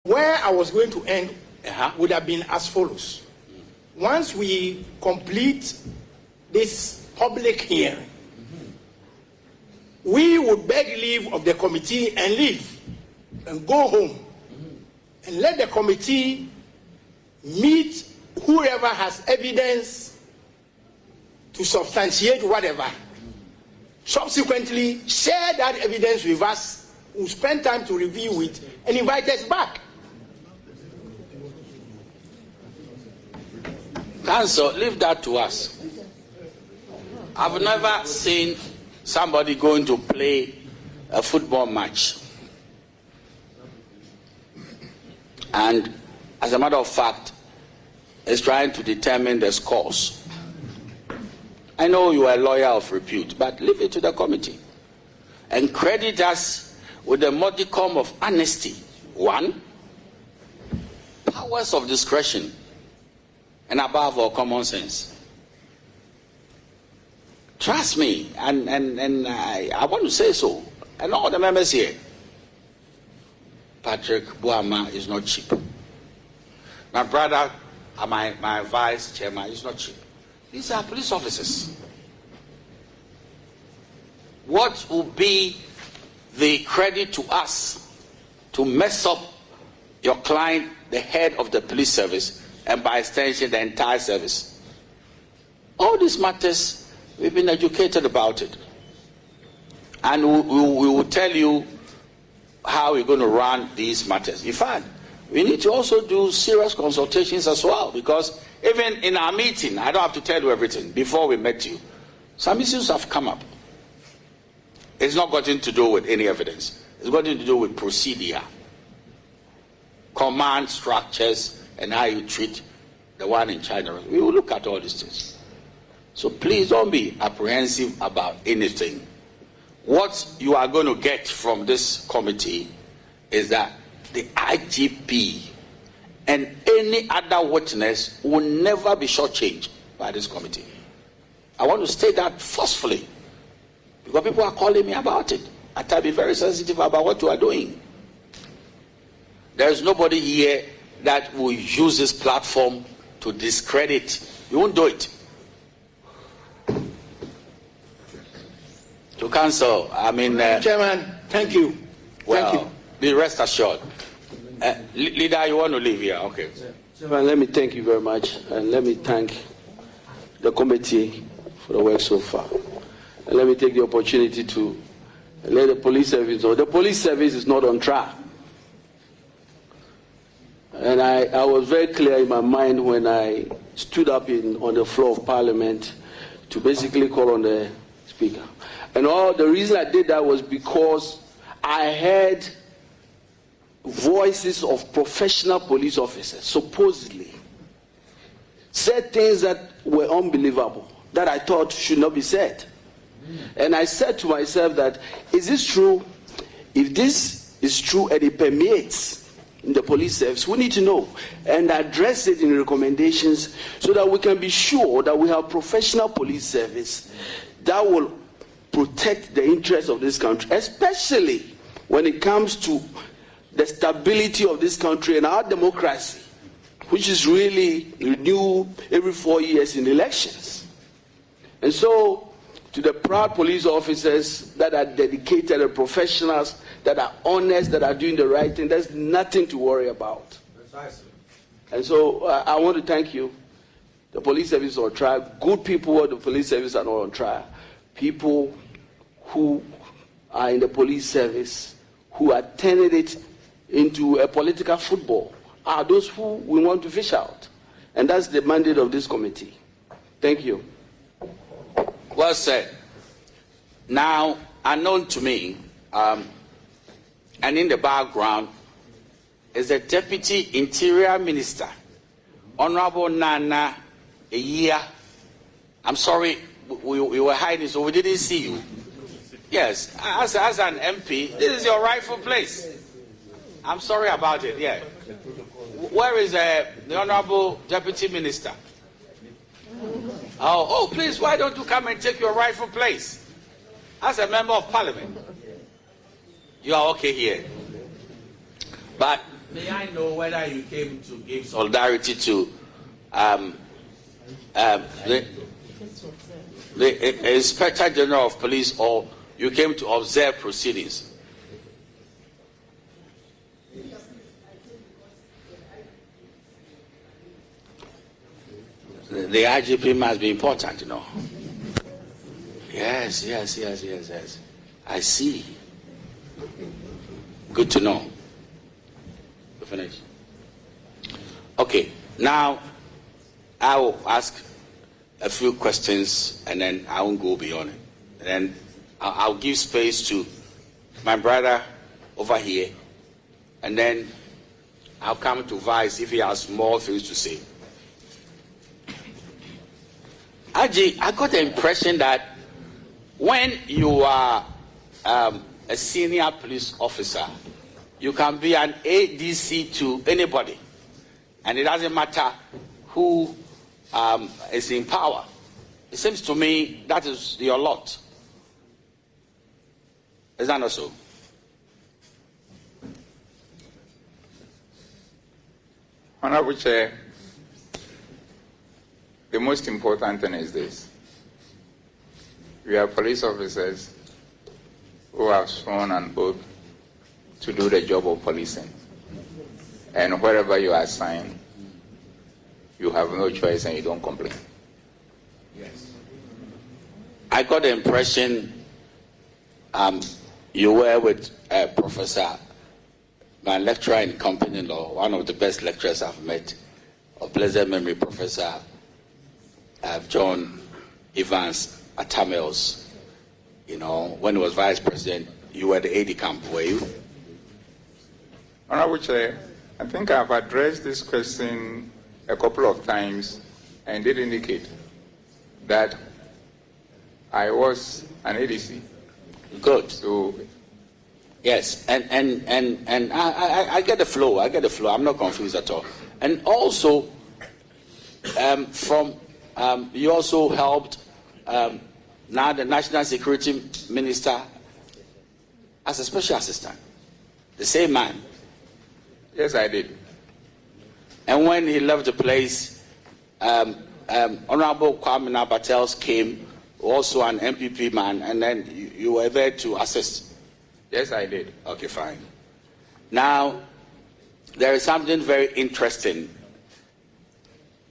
Where I was going to end would have been as follows. Once we complete this public hearing, we would beg leave of the committee and leave and go home and let the committee meet whoever has evidence to substantiate whatever. Subsequently, share that evidence with us, we'll spend time to review it and invite us back. Council, leave that to us. I've never seen somebody going to play a football match and, as a matter of fact, is trying to determine the scores. I know you are a lawyer of repute, but leave it to the committee and credit us with a modicum of honesty. 1, powers of discretion, and above all, common sense. Trust me, and I want to say so, and all the members here. Patrick Buama is not cheap. My brother, my vice chairman, is not cheap. These are police officers. What will be the credit to us to mess up your client, the head of the police service, and by extension, the entire service? All these matters, we've been educated about it. And we will tell you how we're going to run these matters. In fact, we need to also do serious consultations as well, because even in our meeting, I don't have to tell you everything, before we met you, some issues have come up. It's not got to do with any evidence. It's got to do with procedure, command structures, and how you treat the one in China. We will look at all these things. So please don't be apprehensive about anything. What you are going to get from this committee is that the IGP and any other witness will never be shortchanged by this committee. I want to state that forcefully, because people are calling me about it. I have to be very sensitive about what you are doing. There is nobody here that will use this platform to discredit. You won't do it. To council, Chairman, thank you. Well, thank you. Be rest assured. Leader, you want to leave here? Okay. Chairman, let me thank you very much, and let me thank the committee for the work so far. And let me take the opportunity to let the police service know the police service is not on track. And I was very clear in my mind when I stood up on the floor of Parliament to basically call on the Speaker. And the reason I did that was because I heard voices of professional police officers supposedly said things that were unbelievable, that I thought should not be said. And I said to myself that, is this true? If this is true and it permeates in the police service, we need to know and address it in recommendations so that we can be sure that we have professional police service that will protect the interests of this country, especially when it comes to the stability of this country and our democracy, which is really renewed every 4 years in elections. And so, to the proud police officers that are dedicated and professionals, that are honest, that are doing the right thing, there's nothing to worry about. Precisely. And so I want to thank you. The police service is on trial. Good people of the police service are not on trial. People who are in the police service, who are turning it into a political football, are those who we want to fish out. And that's the mandate of this committee. Thank you. Well said. Now, unknown to me, and in the background, is the Deputy Interior Minister, Honorable Nana Eyia. I'm sorry, we were hiding, so we didn't see you. Yes, as an MP, this is your rightful place. I'm sorry about it, yeah. Where is the Honorable Deputy Minister? Oh, please, why don't you come and take your rightful place? As a member of Parliament, you are okay here. But May I know whether you came to give solidarity to the Inspector General of Police, or you came to observe proceedings? The IGP must be important, you know. Yes. I see. Good to know. We finish. Okay, now I will ask a few questions and then I won't go beyond it. And then I'll give space to my brother over here, and then I'll come to Vice if he has more things to say. Aji, I got the impression that when you are a senior police officer, you can be an ADC to anybody, and it doesn't matter who is in power. It seems to me that is your lot. Is that not so? Honorable Chair, the most important thing is this. We are police officers who have sworn an oath to do the job of policing. And wherever you are assigned, you have no choice and you don't complain. Yes. I got the impression you were with Professor, my lecturer in company law, one of the best lecturers I've met, of blessed memory, Professor John Evans Atamels. You know, when he was vice president, you were the AD camp, were you? Honorable Chair, I think I've addressed this question a couple of times and did indicate that I was an ADC. Good. So, yes, and I get the flow. I'm not confused at all. And also, you also helped now the National Security Minister as a special assistant. The same man. yes, I did. And when he left the place, Honorable Kwame Nabatels came, also an MPP man, and then you were there to assist. Yes, I did. Okay, fine. Now, there is something very interesting,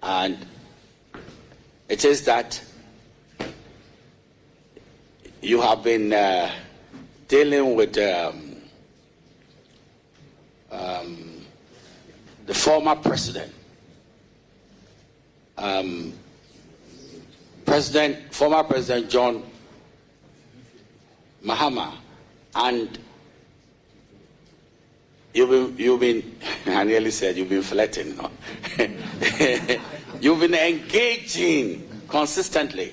and it is that you have been dealing with the former president, former President John Mahama, and you've been I nearly said you've been flirting, no? You've been engaging consistently.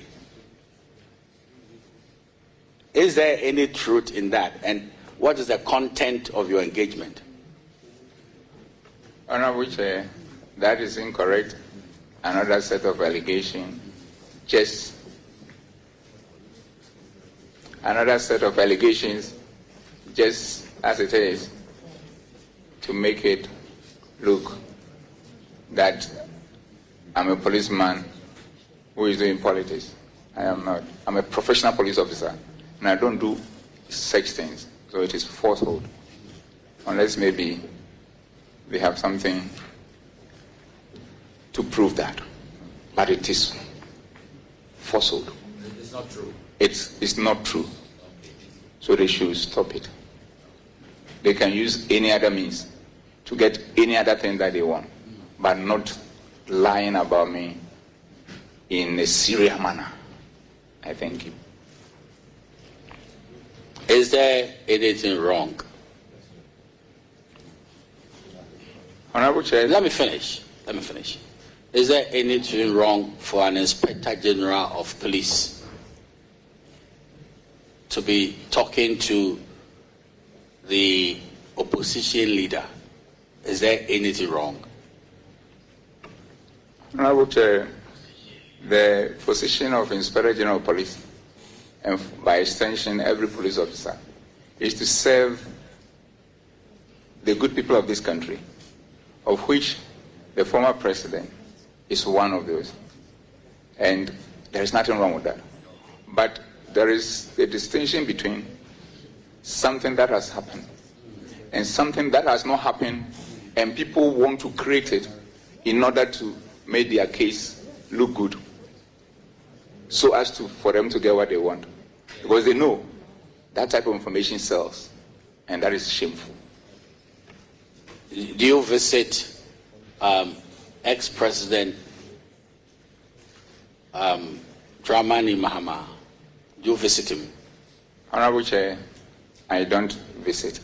Is there any truth in that? And what is the content of your engagement? Honorable Chair, that is incorrect. Another set of allegations, just another set of allegations, just as it is, to make it look that I'm a policeman who is doing politics. I am not. I'm a professional police officer, and I don't do such things. So it is falsehood, unless maybe they have something to prove that. But it is falsehood. It's not true. It's not true. So they should stop it. They can use any other means to get any other thing that they want, but not lying about me in a serious manner. I thank you. Is there anything wrong? Honorable Chair. Let me finish. Is there anything wrong for an Inspector General of Police to be talking to the opposition leader? Is there anything wrong? Honorable Chair, the position of Inspector General of Police, and by extension every police officer, is to serve the good people of this country of which the former president is one of those. And there is nothing wrong with that. But there is a distinction between something that has happened and something that has not happened, and people want to create it in order to make their case look good, so as to for them to get what they want, because they know that type of information sells, and that is shameful. Do you visit ex-president Dramani Mahama? Do you visit him? Honorable Chair, I don't visit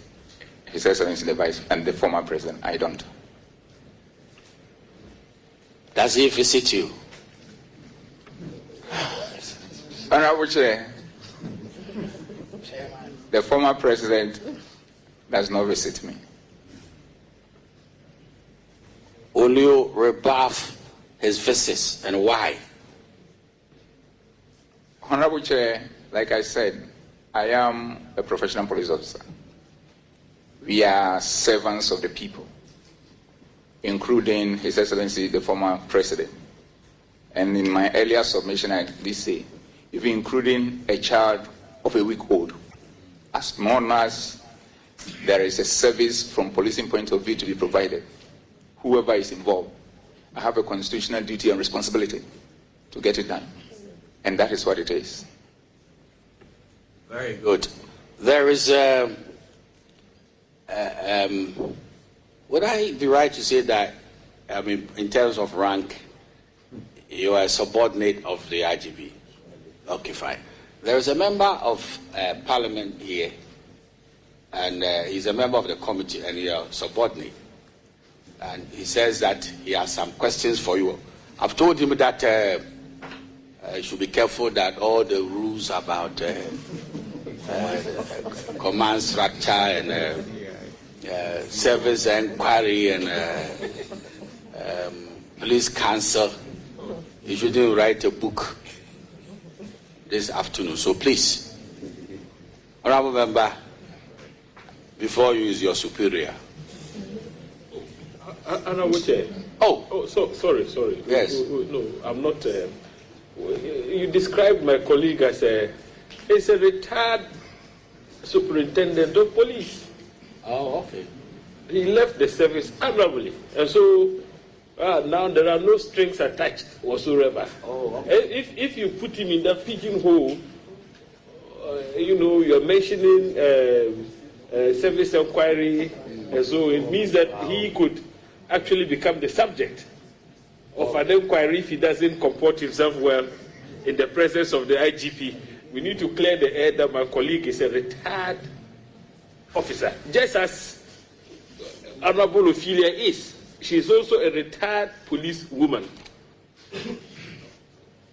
His Excellency the Vice and the former president. I don't. Does he visit you? Honorable Chair, the former president does not visit me. Will you rebuff his visits, and why? Honorable Chair, like I said, I am a professional police officer. We are servants of the people, including His Excellency the former president. And in my earlier submission, I did say, even including a child of a week old, as long as there is a service from policing point of view to be provided, whoever is involved, I have a constitutional duty and responsibility to get it done. And that is what it is. Very good. There is would I be right to say that, I mean, in terms of rank, you are a subordinate of the IGP? Okay, fine. There is a member of Parliament here, and he's a member of the committee, and you are subordinate. And he says that he has some questions for you. I've told him that you should be careful that all the rules about command structure and service inquiry and police council, you shouldn't write a book this afternoon. So please, honorable member, before you is your superior. Honorable Chair. Oh, sorry. Yes. No, I'm not. You described my colleague as a retired superintendent of police. Oh, okay. He left the service honorably, and so now there are no strings attached whatsoever. Oh, okay. If you put him in that pigeonhole, you're mentioning service inquiry, and so it means that he could actually become the subject of an inquiry if he doesn't comport himself well in the presence of the IGP. We need to clear the air that my colleague is a retired officer, just as Honorable Ophelia is. She is also a retired police woman.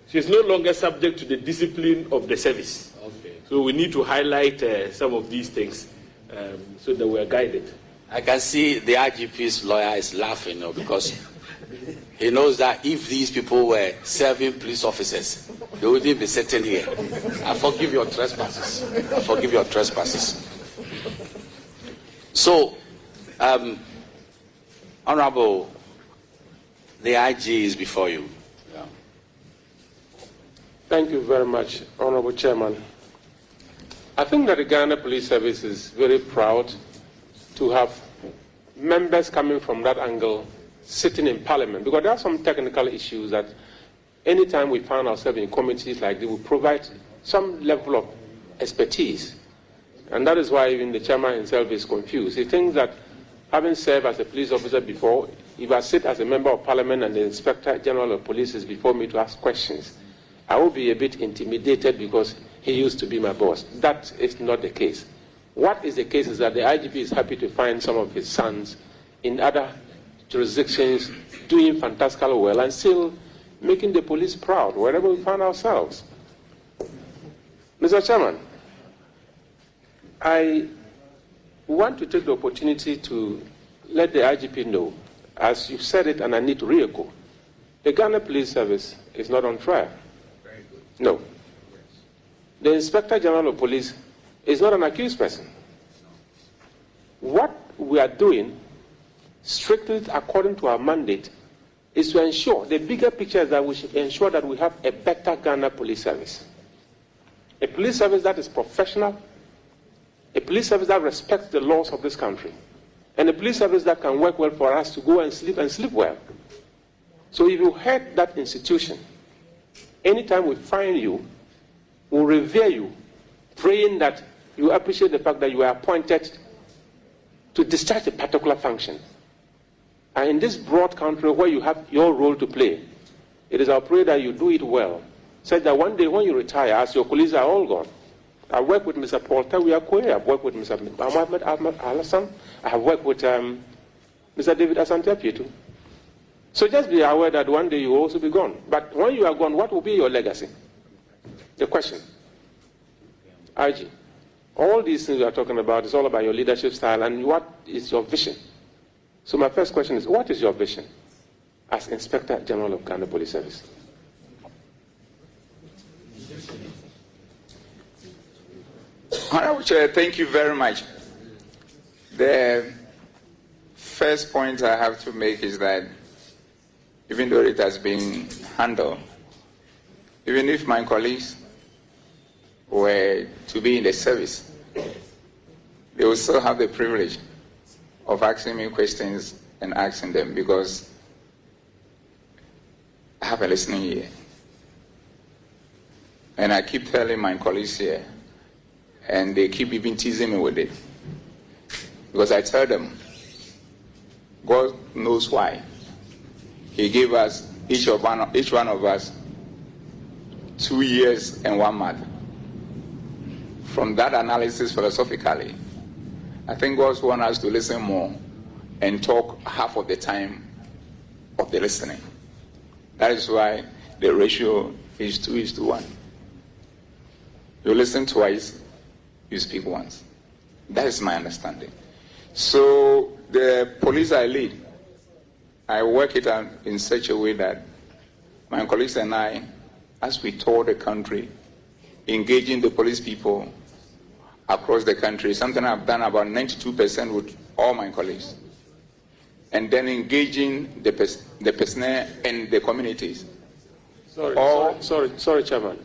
She is no longer subject to the discipline of the service. Okay. So we need to highlight some of these things so that we are guided. I can see the IGP's lawyer is laughing now because he knows that if these people were serving police officers, they wouldn't be sitting here. I forgive your trespasses. I forgive your trespasses. So, Honorable, the IG is before you. Yeah. Thank you very much, Honorable Chairman. I think that the Ghana Police Service is very proud to have members coming from that angle sitting in Parliament, because there are some technical issues that anytime we find ourselves in committees like this, we provide some level of expertise. And that is why even the chairman himself is confused. He thinks that having served as a police officer before, if I sit as a member of Parliament and the Inspector General of Police is before me to ask questions, I will be a bit intimidated because he used to be my boss. That is not the case. What is the case is that the IGP is happy to find some of his sons in other jurisdictions doing fantastically well and still making the police proud wherever we find ourselves. Mr. Chairman, I want to take the opportunity to let the IGP know, as you said it and I need to re-echo, the Ghana Police Service is not on trial. Very good. No. The Inspector General of Police is not an accused person. What we are doing strictly according to our mandate, is to ensure, the bigger picture is that we should ensure that we have a better Ghana police service. A police service that is professional, a police service that respects the laws of this country, and a police service that can work well for us to go and sleep well. So if you head that institution, anytime we find you, we'll revere you, praying that you appreciate the fact that you are appointed to discharge a particular function. And in this broad country where you have your role to play, it is our prayer that you do it well, such that one day when you retire, as your colleagues are all gone, I work with Mr. Paul Tawiakoe, I've worked with Mr. Ahmed Alassane, I have worked with Mr. David Asante-Apietu. So just be aware that one day you will also be gone. But when you are gone, what will be your legacy? The question. IG, all these things we are talking about is all about your leadership style and what is your vision. So my first question is, what is your vision as Inspector General of Ghana Police Service? Honorable Chair, thank you very much. The first point I have to make is that even though it has been handled, even if my colleagues were to be in the service, they will still have the privilege of asking me questions and asking them, because I have a listening ear. And I keep telling my colleagues here, and they keep even teasing me with it, because I tell them, God knows why He gave us, each one of us, 2 years and 1 month. From that analysis philosophically, I think God wants us to listen more and talk half of the time of the listening. That is why the ratio is 2:1. You listen twice, you speak once. That is my understanding. So the police I lead, I work it out in such a way that my colleagues and I, as we tour the country, engaging the police people across the country, something I've done about 92% with all my colleagues, and then engaging the personnel and the communities. Sorry, Chairman.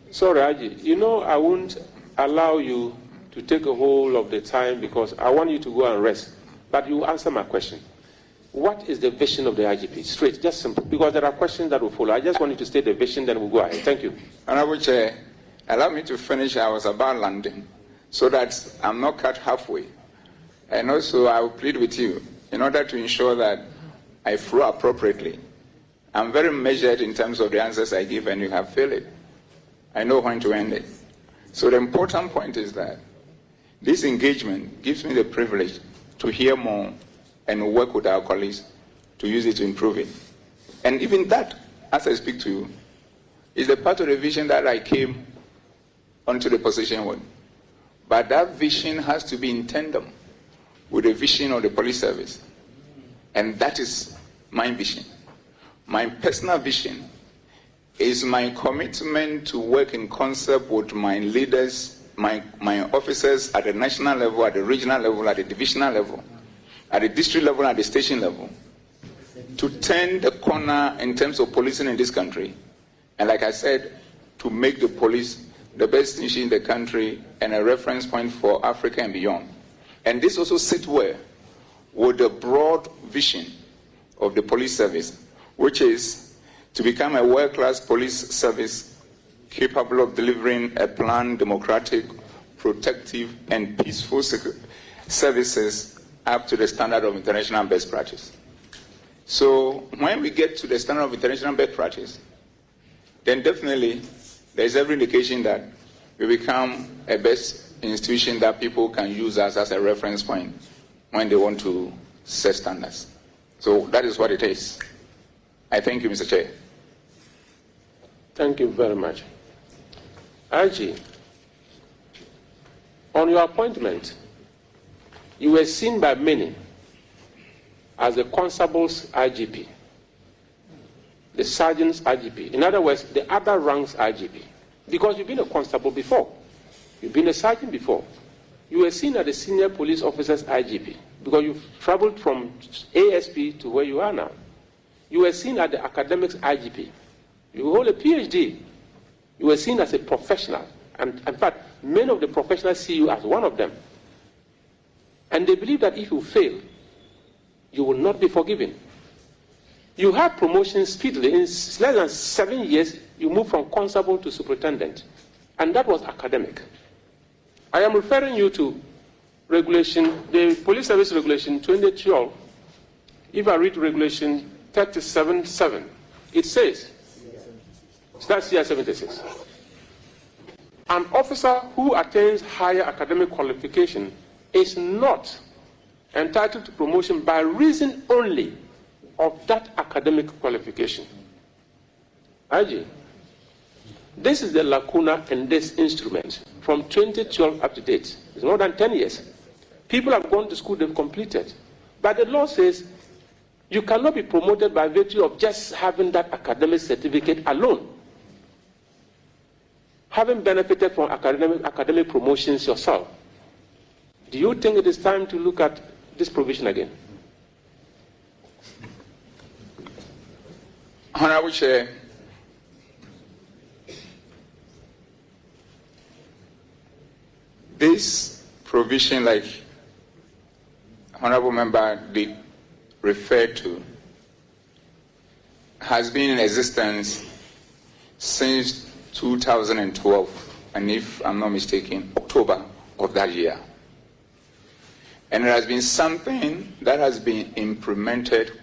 Sorry, Aji. You know, I won't allow you to take a whole of the time because I want you to go and rest. But you answer my question. What is the vision of the IGP? Straight, just simple. Because there are questions that will follow. I just want you to state the vision, then we'll go ahead. Thank you. Honorable Chair, allow me to finish. I was about landing, so that I'm not cut halfway. And also, I will plead with you, in order to ensure that I flow appropriately. I'm very measured in terms of the answers I give, and you have felt it. I know when to end it. So the important point is that this engagement gives me the privilege to hear more and work with our colleagues to use it to improve it. And even that, as I speak to you, is a part of the vision that I came onto the position with. But that vision has to be in tandem with the vision of the police service. And that is my vision. My personal vision is my commitment to work in concert with my leaders, my officers at the national level, at the regional level, at the divisional level, at the district level, at the station level, to turn the corner in terms of policing in this country. And like I said, to make the police the best institution in the country and a reference point for Africa and beyond. And this also sits well with the broad vision of the police service, which is to become a world-class police service capable of delivering a planned, democratic, protective, and peaceful services up to the standard of international best practice. So when we get to the standard of international best practice, then definitely there's every indication that we become a best institution that people can use us as a reference point when they want to set standards. So that is what it is. I thank you, Mr. Chair. Thank you very much. IG, on your appointment, you were seen by many as the constable's IGP, the sergeant's IGP. In other words, the other ranks IGP. Because you've been a constable before. You've been a sergeant before. you were seen as a senior police officer's IGP because you've traveled from ASP to where you are now. You were seen as the academics IGP. You hold a PhD. You were seen as a professional. And in fact, many of the professionals see you as one of them. And they believe that if you fail, you will not be forgiven. You had promotion speedily. In less than 7 years, you moved from constable to superintendent. And that was academic. I am referring you to regulation, the Police Service Regulation 2012. If I read Regulation 37.7, it says, that's CR 76. An officer who attains higher academic qualification is not entitled to promotion by reason only of that academic qualification. IG, this is the lacuna in this instrument from 2012 up to date. It's more than 10 years. People have gone to school, they've completed. But the law says you cannot be promoted by virtue of just having that academic certificate alone. Having benefited from academic promotions yourself, do you think it is time to look at this provision again? Honorable Chair, this provision, like Honorable Member did refer to, has been in existence since 2012, and if I'm not mistaken, October of that year. And it has been something that has been implemented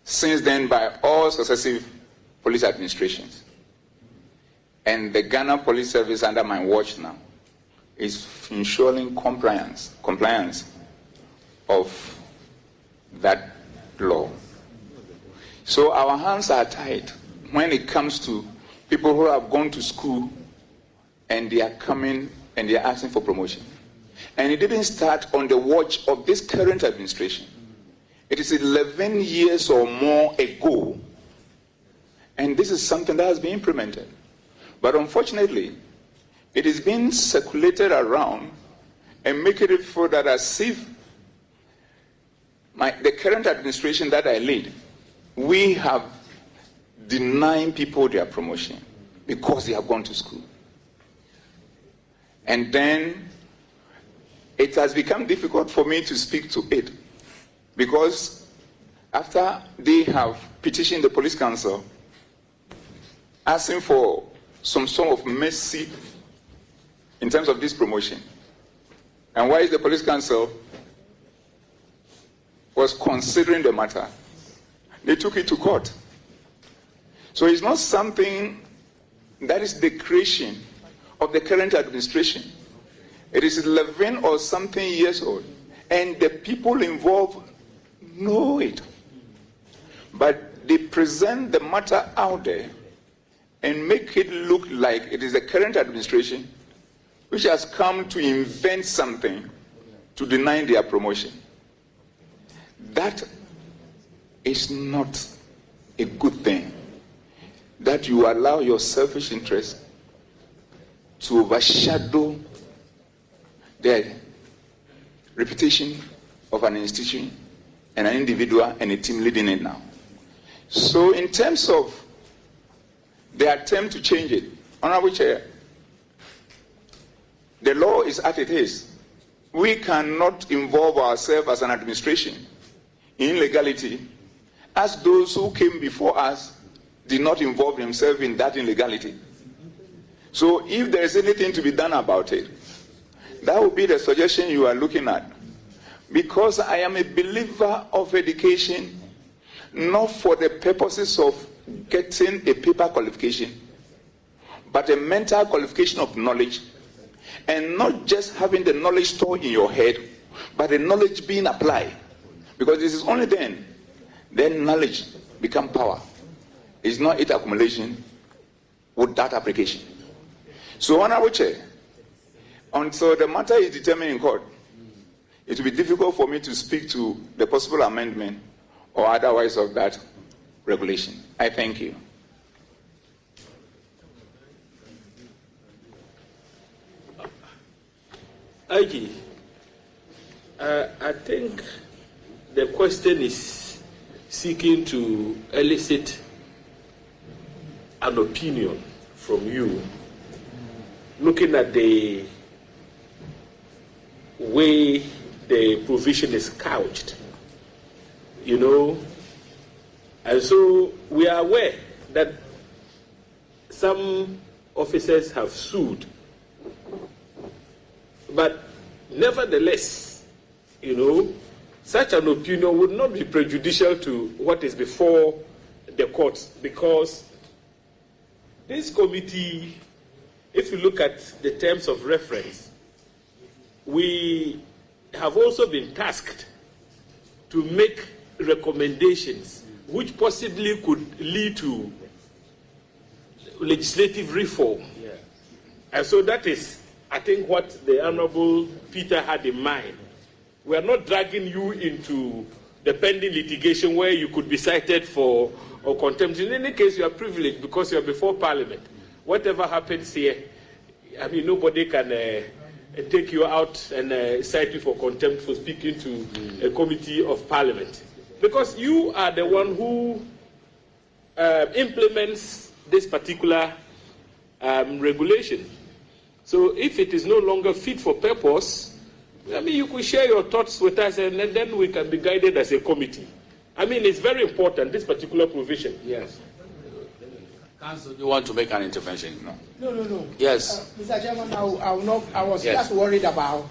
since then by all successive police administrations. And the Ghana Police Service under my watch now is ensuring compliance of that law. So our hands are tied when it comes to people who have gone to school and they are coming and they are asking for promotion. And it didn't start on the watch of this current administration. It is 11 years or more ago, and this is something that has been implemented. But unfortunately, it is being circulated around and making it feel that as if the current administration that I lead, we have denying people their promotion because they have gone to school. And then it has become difficult for me to speak to it because after they have petitioned the police council asking for some sort of mercy in terms of this promotion, and why the police council was considering the matter, they took it to court. So it's not something that is the creation of the current administration. It is 11 or something years old, and the people involved know it. But they present the matter out there and make it look like it is the current administration which has come to invent something to deny their promotion. That is not a good thing, that you allow your selfish interest to overshadow the reputation of an institution and an individual and a team leading it now. So in terms of the attempt to change it, Honorable Chair, the law is as it is. We cannot involve ourselves as an administration in illegality as those who came before us did not involve themselves in that illegality. So if there is anything to be done about it, that would be the suggestion you are looking at. Because I am a believer of education, not for the purposes of getting a paper qualification, but a mental qualification of knowledge, and not just having the knowledge stored in your head, but the knowledge being applied. Because this is only then knowledge become power. It's not its accumulation with that application. So, Honorable Chair, until the matter is determined in court, it will be difficult for me to speak to the possible amendment or otherwise of that regulation. I thank you. IG, I think the question is seeking to elicit an opinion from you, looking at the way the provision is couched, you know. And so we are aware that some officers have sued, but nevertheless, you know, such an opinion would not be prejudicial to what is before the courts, because this committee, if you look at the terms of reference, we have also been tasked to make recommendations which possibly could lead to legislative reform. Yeah. And so that is, I think, what the Honorable Peter had in mind. We are not dragging you into the pending litigation where you could be cited for or contempt. In any case, you are privileged because you are before Parliament. Whatever happens here, I mean, nobody can take you out and cite you for contempt for speaking to a committee of Parliament. Because you are the one who implements this particular regulation. So if it is no longer fit for purpose, I mean, you could share your thoughts with us and then we can be guided as a committee. I mean, it's very important, this particular provision. Yes. Council, do you want to make an intervention? No. No. Yes. Mr. Chairman, I was just worried about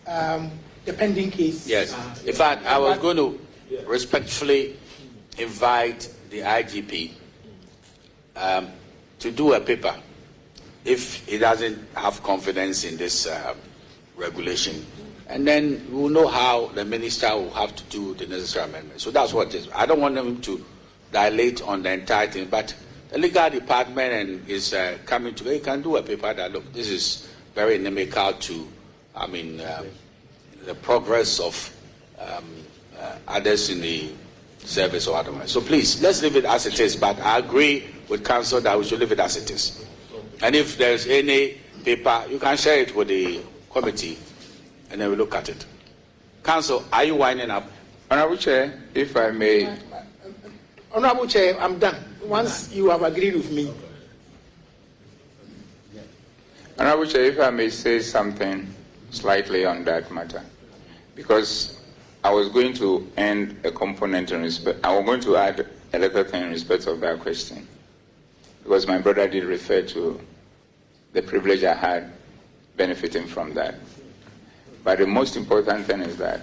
the pending case. Yes. In fact, I was going to respectfully invite the IGP to do a paper if he doesn't have confidence in this regulation, and then we'll know how the minister will have to do the necessary amendments. So that's what it is. I don't want him to dilate on the entire thing, but the legal department and is coming together. He can do a paper that, look, this is very inimical to, the progress of others in the service or otherwise. So please, let's leave it as it is, but I agree with Council that we should leave it as it is. And if there's any paper, you can share it with the committee, and then we look at it. Council, are you winding up? Honorable Chair, if I may. Honorable Chair, I'm done. Once you have agreed with me. Honorable Chair, if I may say something slightly on that matter, because I was going to end a component in respect. I was going to add a little thing in respect of that question, because my brother did refer to the privilege I had benefiting from that. But the most important thing is that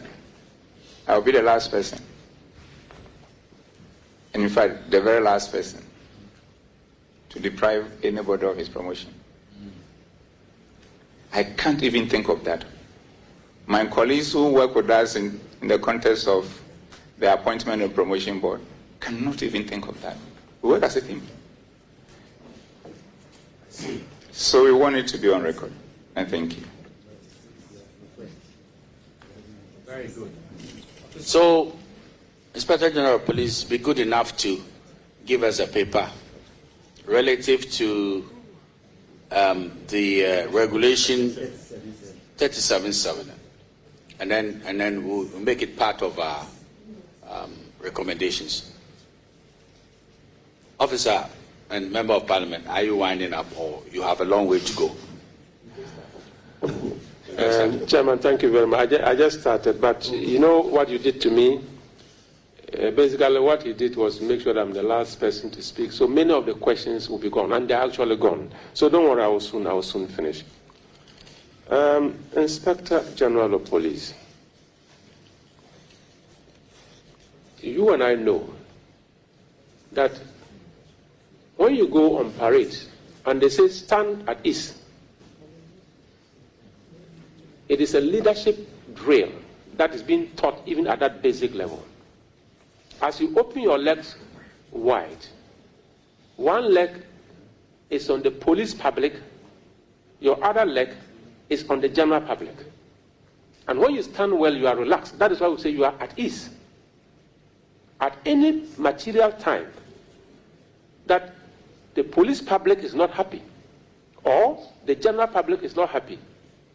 I'll be the last person, and in fact, the very last person to deprive anybody of his promotion. I can't even think of that. My colleagues who work with us in the context of the appointment and promotion board cannot even think of that. We work as a team. So we want it to be on record. And thank you. Very good. So, Inspector General of Police, be good enough to give us a paper relative to the regulation 37.7, and then we'll make it part of our recommendations. Officer and Member of Parliament, are you winding up, or you have a long way to go? Chairman, thank you very much. I just started, but you know what you did to me? Basically, what he did was make sure that I'm the last person to speak. So many of the questions will be gone, and they're actually gone. So don't worry, I will soon finish. Inspector General of Police, you and I know that when you go on parade and they say stand at ease, it is a leadership drill that is being taught even at that basic level. As you open your legs wide, one leg is on the police public, your other leg is on the general public. And when you stand well, you are relaxed. That is why we say you are at ease. At any material time that the police public is not happy or the general public is not happy,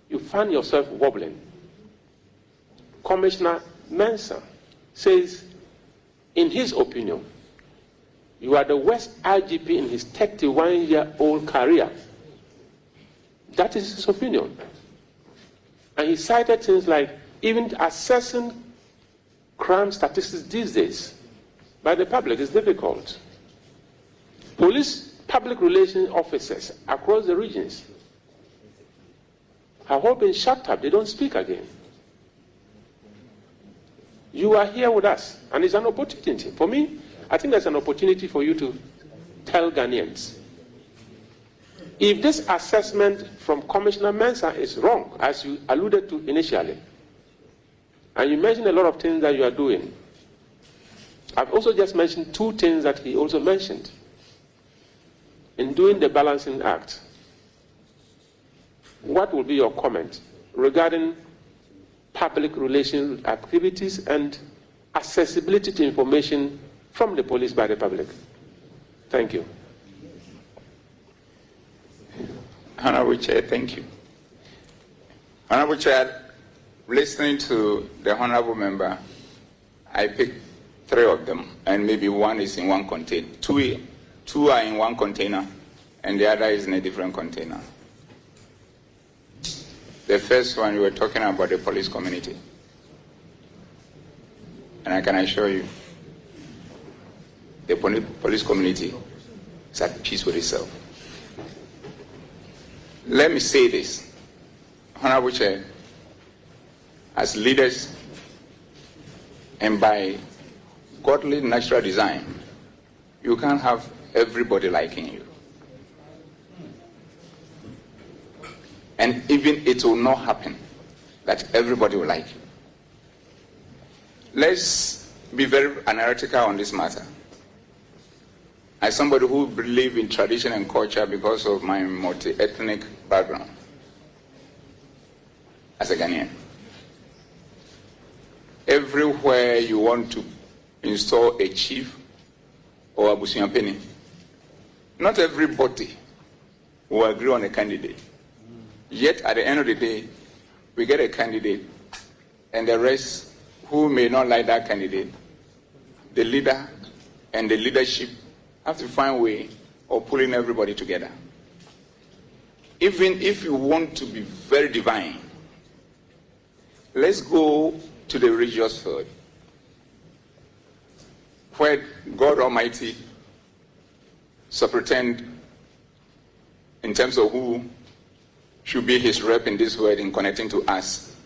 you find yourself wobbling. Commissioner Mensah says, in his opinion, you are the worst IGP in his 31-year-old career. That is his opinion. And he cited things like even assessing crime statistics these days by the public is difficult. Police public relations officers across the regions have all been shut up. They don't speak again. You are here with us, and it's an opportunity. For me, I think there's an opportunity for you to tell Ghanaians, if this assessment from Commissioner Mensah is wrong, as you alluded to initially, and you mentioned a lot of things that you are doing, I've also just mentioned two things that he also mentioned. In doing the balancing act, what will be your comment regarding public relations activities and accessibility to information from the police by the public? Thank you. Honorable Chair, thank you. Honorable Chair, listening to the Honorable Member, I picked three of them, and maybe one is in one container. Two are in one container, and the other is in a different container. The first one, we were talking about the police community. And I can assure you, the police community is at peace with itself. Let me say this, Honorable Chair, as leaders and by godly natural design, you can't have everybody liking you. And even it will not happen that everybody will like you. Let's be very analytical on this matter. As somebody who believes in tradition and culture because of my multi-ethnic background as a Ghanaian, everywhere you want to install a chief or a busuapeni, not everybody will agree on a candidate. Yet at the end of the day, we get a candidate, and the rest who may not like that candidate, the leader and the leadership have to find a way of pulling everybody together. Even if you want to be very divine, let's go to the religious field, where God Almighty superintend in terms of who should be his rep in this world in connecting to us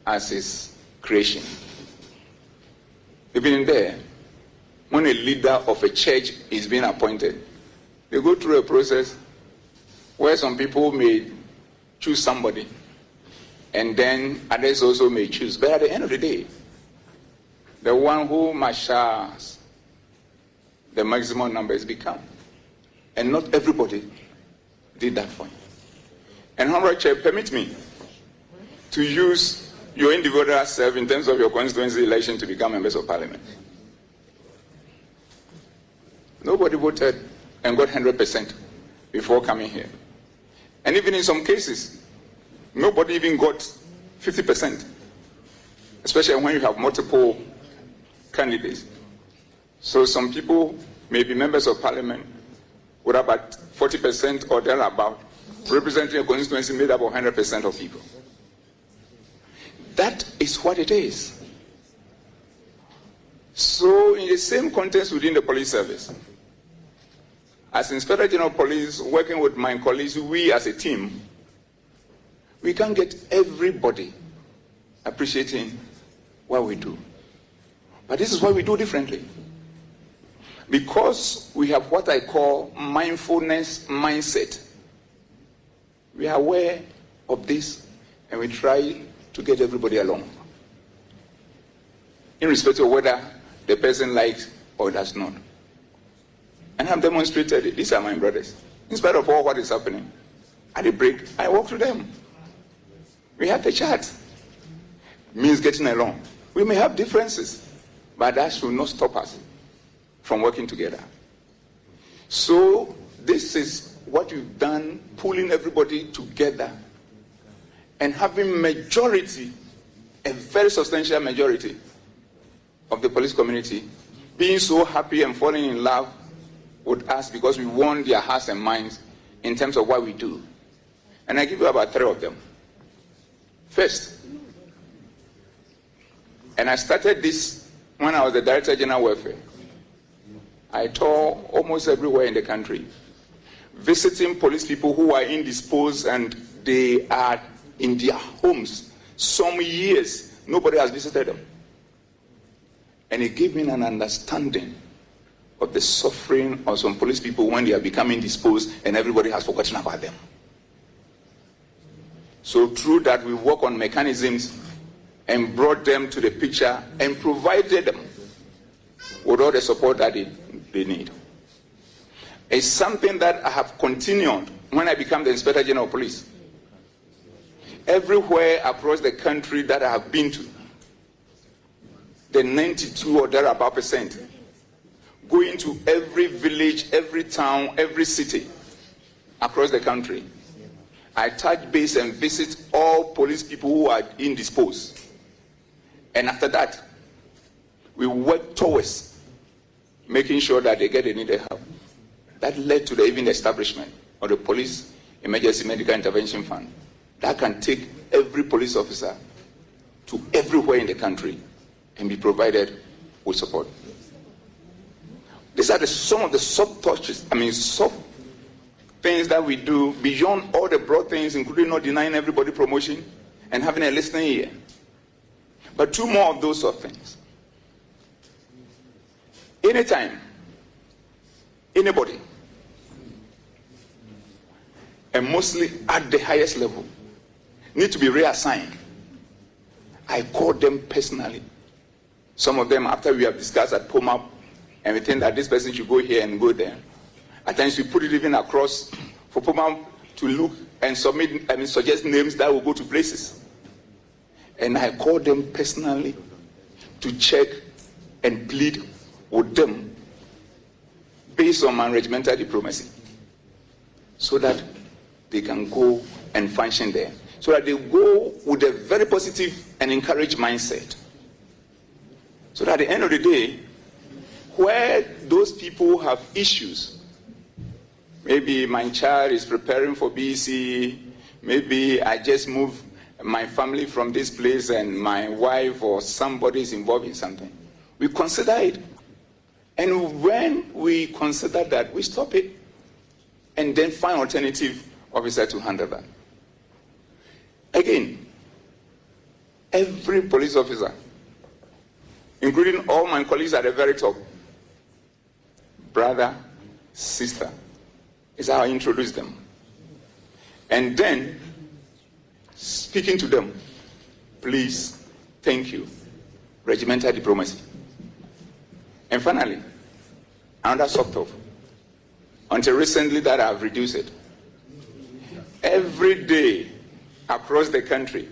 as his creation. Even in there, when a leader of a church is being appointed, they go through a process where some people may choose somebody, and then others also may choose. But at the end of the day, the one who marshals the maximum number is become. And not everybody did that for you. And Honorable Chair, permit me to use your individual self in terms of your constituency election to become members of Parliament. Nobody voted and got 100% before coming here. And even in some cases, nobody even got 50%, especially when you have multiple candidates. So some people may be members of Parliament with about 40% or thereabout, representing a constituency made up of 100% of people. That is what it is. So in the same context within the police service, as Inspector General of Police, working with my colleagues, we as a team, we can't get everybody appreciating what we do. But this is what we do differently. Because we have what I call mindfulness mindset. We are aware of this, and we try to get everybody along, in respect of whether the person likes or does not. And I've demonstrated it. These are my brothers. In spite of all what is happening, at the break, I walk to them. We have the chat. Means getting along. We may have differences, but that should not stop us from working together. So this is what you've done, pulling everybody together and having majority a very substantial majority of the police community being so happy and falling in love with us because we won their hearts and minds in terms of what we do. And I give you about 3 of them. First, and I started this when I was the Director General Welfare. I toured almost everywhere in the country, visiting police people who are indisposed and they are in their homes. Some years, nobody has visited them. And it gave me an understanding of the suffering of some police people when they are becoming indisposed and everybody has forgotten about them. So through that, we work on mechanisms and brought them to the picture and provided them with all the support that they need. It's something that I have continued when I became the Inspector General of Police. Everywhere across the country that I have been to, the 92 or thereabout percent, going to every village, every town, every city across the country, I touch base and visit all police people who are indisposed. And after that, we work towards making sure that they get the needed help. That led to even the establishment of the Police Emergency Medical Intervention Fund that can take every police officer to everywhere in the country and be provided with support. These are some of the soft things that we do beyond all the broad things, including not denying everybody promotion and having a listening ear. But 2 more of those soft things. Anytime, anybody, and mostly at the highest level, need to be reassigned, I call them personally. Some of them, after we have discussed at POMAP, and we think that this person should go here and go there. At times we put it even across for POMAP to look and suggest names that will go to places. And I call them personally to check and plead with them based on my regimental diplomacy, so that they can go and function there, so that they go with a very positive and encouraged mindset, so that at the end of the day, where those people have issues, maybe my child is preparing for BC, maybe I just moved my family from this place and my wife or somebody is involved in something, we consider it. And when we consider that, we stop it and then find alternative officer to handle that. Again, every police officer, including all my colleagues at the very top, brother, sister, is how I introduce them. And then, speaking to them, please, thank you, regimental diplomacy. And finally, another soft off, until recently that I've reduced it. Every day across the country,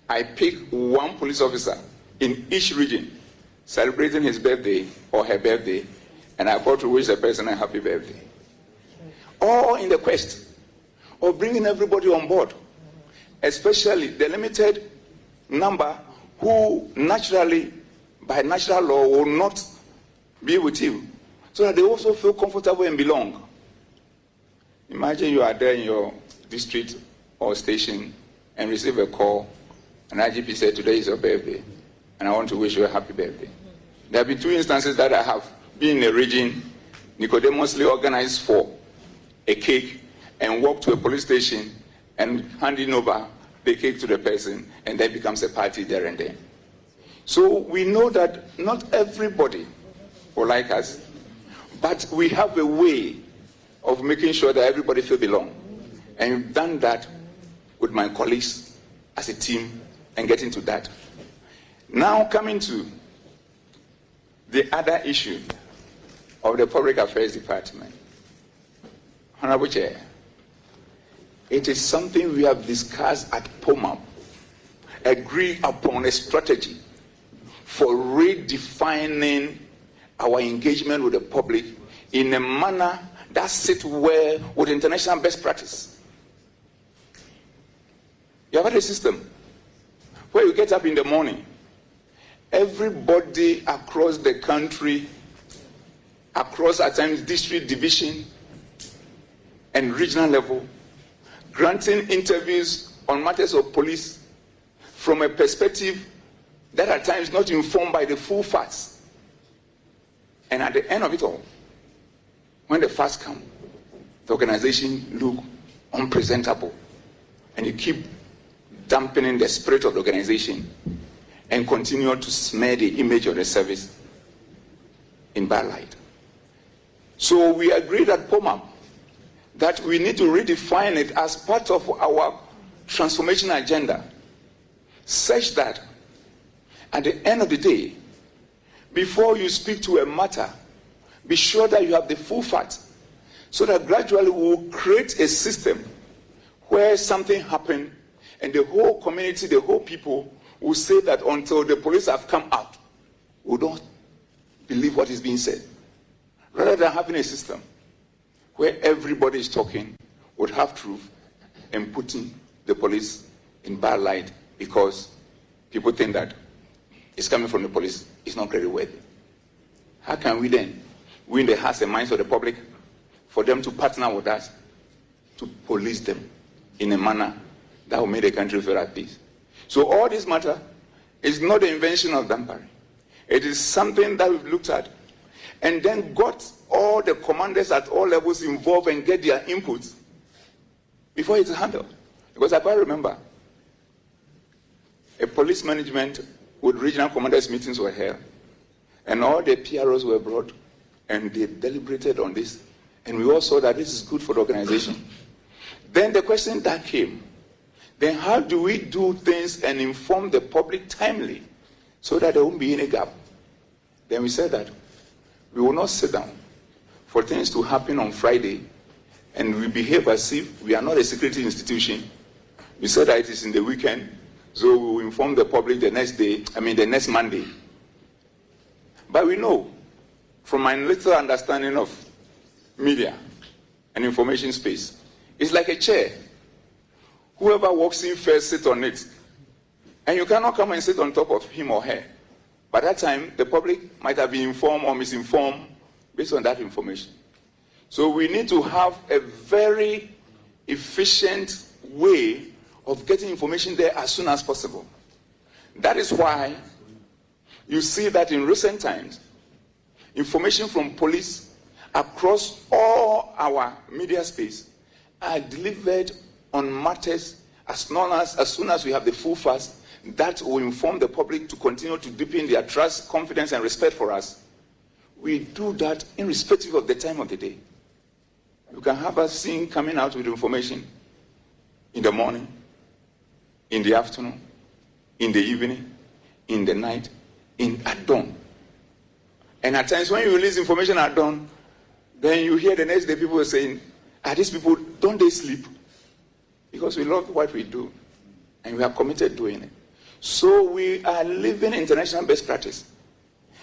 I pick one police officer in each region celebrating his birthday or her birthday, and I call to wish the person a happy birthday. All in the quest of bringing everybody on board, especially the limited number who naturally, by natural law, will not be with you, so that they also feel comfortable and belong. Imagine you are there in your district or station and receive a call, and IGP said, today is your birthday, and I want to wish you a happy birthday. There have been 2 instances that I have been in a region, Nicodemously organized for a cake and walk to a police station and handing over the cake to the person, and then becomes a party there and then. So we know that not everybody will like us, but we have a way of making sure that everybody feel belong. And we've done that with my colleagues as a team and getting to that. Now coming to the other issue of the Public Affairs Department. Honorable Chair, it is something we have discussed at POMAP, agree upon a strategy for redefining our engagement with the public in a manner that sits well with international best practice. You have had a system where you get up in the morning, everybody across the country, across at times district, division, and regional level, granting interviews on matters of police from a perspective that at times not informed by the full facts. And at the end of it all, when the facts come, the organization look unpresentable, and you keep dampening the spirit of the organization and continue to smear the image of the service in bad light. So we agreed at POMAP that we need to redefine it as part of our transformation agenda, such that at the end of the day, before you speak to a matter, be sure that you have the full facts, so that gradually we will create a system where something happened and the whole community, the whole people will say that until the police have come out, we don't believe what is being said. Rather than having a system where everybody is talking, would have truth, and putting the police in bad light because people think that it's coming from the police, it's not creditworthy. How can we then win the hearts and minds of the public for them to partner with us to police them in a manner that will make the country feel at peace? So all this matter is not the invention of Dampari. It is something that we've looked at and then got all the commanders at all levels involved and get their inputs before it's handled. Because I quite remember a police management with regional commanders meetings were held, and all the PROs were brought, and they deliberated on this, and we all saw that this is good for the organization. Then the question that came, then how do we do things and inform the public timely so that there won't be any gap? Then we said that we will not sit down for things to happen on Friday and we behave as if we are not a security institution. We said that it is in the weekend, so we will inform the public the next Monday. But we know, from my little understanding of media and information space, it's like a chair. Whoever walks in first sits on it. And you cannot come and sit on top of him or her. By that time, the public might have been informed or misinformed based on that information. So we need to have a very efficient way of getting information there as soon as possible. That is why you see that in recent times, information from police across all our media space are delivered on matters as soon as we have the full facts that will inform the public to continue to deepen their trust, confidence, and respect for us. We do that irrespective of the time of the day. You can have us seen coming out with information in the morning, in the afternoon, in the evening, in the night, at dawn. And at times when you release information at dawn, then you hear the next day people saying, these people, don't they sleep? Because we love what we do, and we are committed doing it. So we are living international best practice.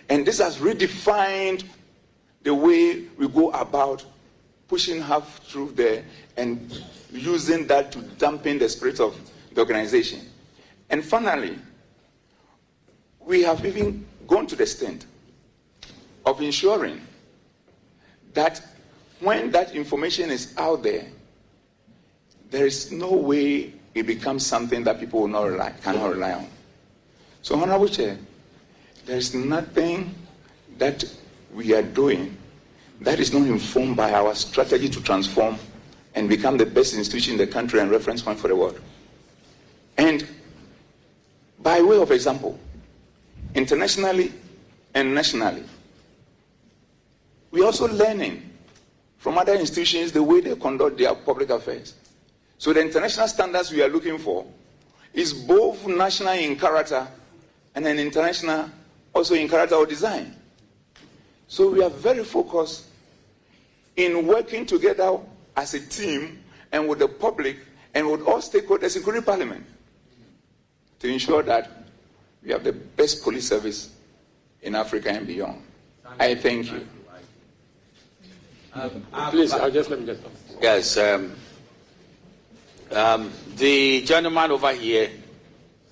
And this has redefined the way we go about pushing half-truth there and using that to dampen the spirit of the organization. And finally, we have even gone to the extent of ensuring that when that information is out there, there is no way it becomes something that people will cannot rely on. So, Honorable Chair, there is nothing that we are doing that is not informed by our strategy to transform and become the best institution in the country and reference point for the world. And by way of example, internationally and nationally, we are also learning from other institutions the way they conduct their public affairs. So the international standards we are looking for is both national in character and an international also in character or design. So we are very focused in working together as a team and with the public and with all stakeholders, including Parliament, to ensure that we have the best police service in Africa and beyond. I thank you. Please, I'll just let me get on. Yes. The gentleman over here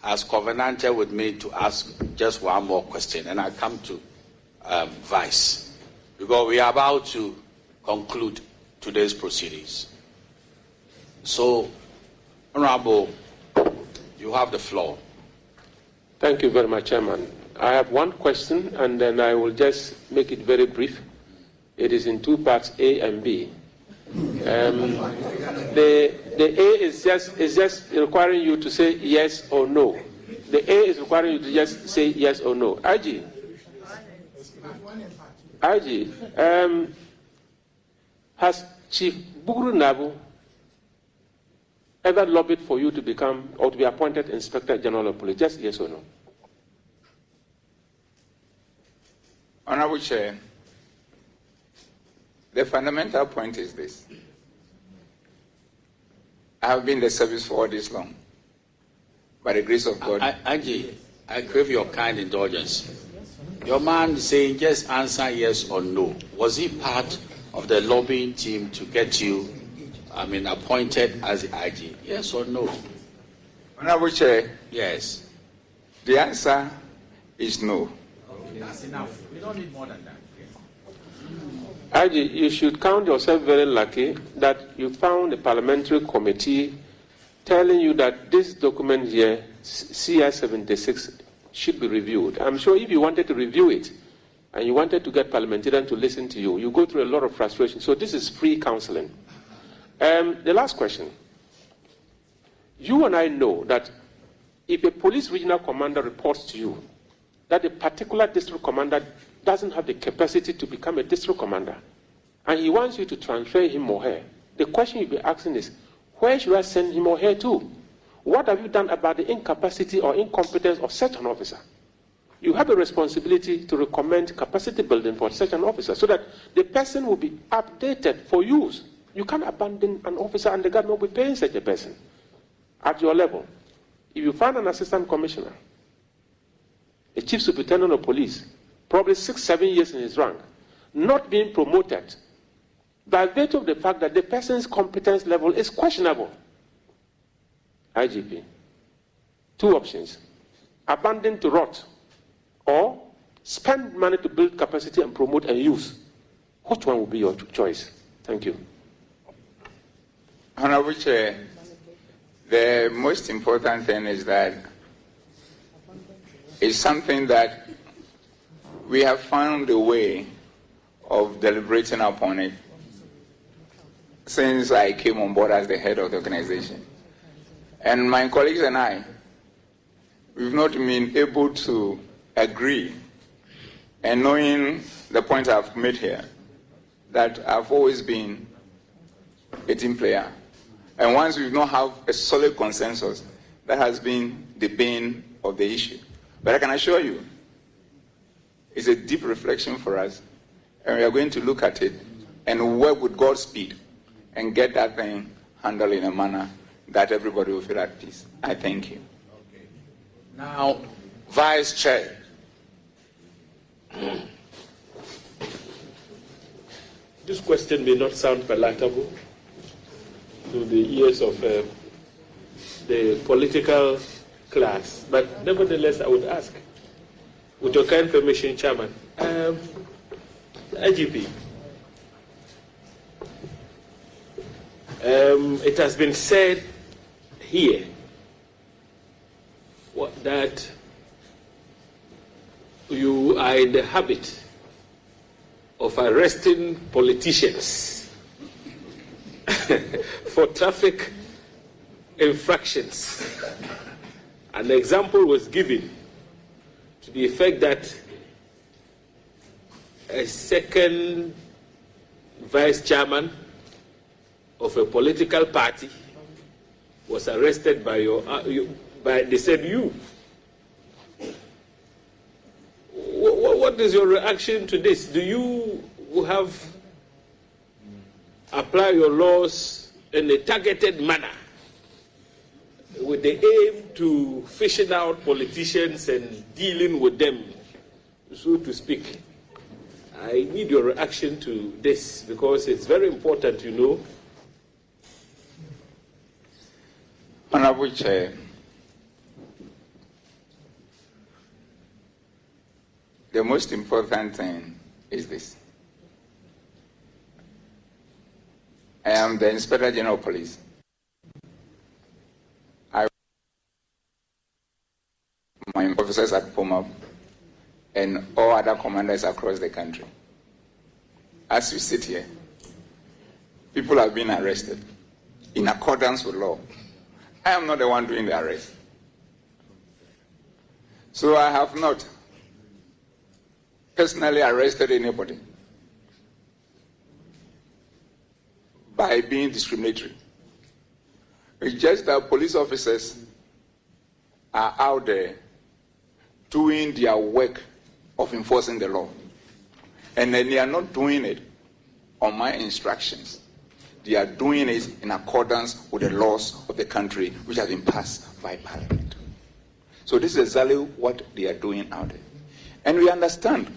has covenanted with me to ask just one more question, and I come to Vice, because we are about to conclude today's proceedings. So, Honorable, you have the floor. Thank you very much, Chairman. I have one question, and then I will just make it very brief. It is in two parts, A and B. The A is just requiring you to say yes or no. The A is requiring you to just say yes or no. IG, has Chief Buguru Nabu ever lobbied for you to become or to be appointed Inspector General of Police? Just yes or no. Honorable Chair, the fundamental point is this. I have been in the service for all this long. By the grace of God. Angie, I crave your kind indulgence. Your man saying just answer yes or no. Was he part of the lobbying team to get you, appointed as the IG? Yes or no? Honorable Chair. Yes. The answer is no. Okay, that's enough. We don't need more than that. IG, you should count yourself very lucky that you found a parliamentary committee telling you that this document here, CI 76, should be reviewed. I'm sure if you wanted to review it and you wanted to get parliamentarians to listen to you, you go through a lot of frustration. So this is free counseling. The last question. You and I know that if a police regional commander reports to you that a particular district commander doesn't have the capacity to become a district commander, and he wants you to transfer him or her, the question you'll be asking is, where should I send him or her to? What have you done about the incapacity or incompetence of such an officer? You have a responsibility to recommend capacity building for such an officer so that the person will be updated for use. You can't abandon an officer and the government will be paying such a person at your level. If you find an assistant commissioner, a chief superintendent of police, probably 6-7 years in his rank, not being promoted by virtue of the fact that the person's competence level is questionable. IGP, two options: abandon to rot, or spend money to build capacity and promote and use. Which one will be your choice? Thank you. Honorable Chair, the most important thing is that it's something that we have found a way of deliberating upon it since I came on board as the head of the organization. And my colleagues and I, we've not been able to agree, and knowing the point I've made here, that I've always been a team player. And once we don't have a solid consensus, that has been the bane of the issue. But I can assure you, it's a deep reflection for us, and we are going to look at it and work with God's speed and get that thing handled in a manner that everybody will feel at peace. I thank you. Okay. Now, Vice Chair. This question may not sound palatable to the ears of the political class, but nevertheless I would ask, with your kind permission, Chairman, IGP, it has been said here that you are in the habit of arresting politicians for traffic infractions. An example was given to the effect that a second vice chairman of a political party was arrested by they said you. What is your reaction to this? Do you have apply your laws in a targeted manner with the aim to fishing out politicians and dealing with them, so to speak? I need your reaction to this because it's very important, you know. Honorable Chair, the most important thing is this. I am the Inspector General of Police. My officers at POMAP and all other commanders across the country. As you sit here, people have been arrested in accordance with law. I am not the one doing the arrest. So I have not personally arrested anybody by being discriminatory. It's just that police officers are out there doing their work of enforcing the law. And then they are not doing it on my instructions. They are doing it in accordance with the laws of the country which have been passed by Parliament. So this is exactly what they are doing out there. And we understand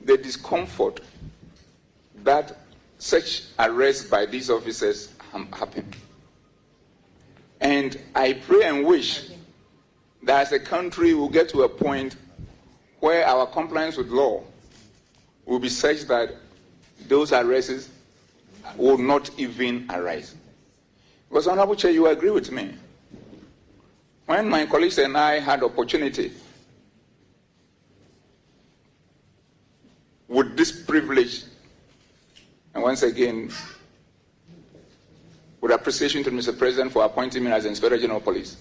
the discomfort that such arrests by these officers happen. And I pray and wish that as a country we'll get to a point where our compliance with law will be such that those arrests will not even arise. Because, Honorable Chair, you agree with me. When my colleagues and I had opportunity with this privilege, and once again, with appreciation to Mr. President for appointing me as Inspector General of Police,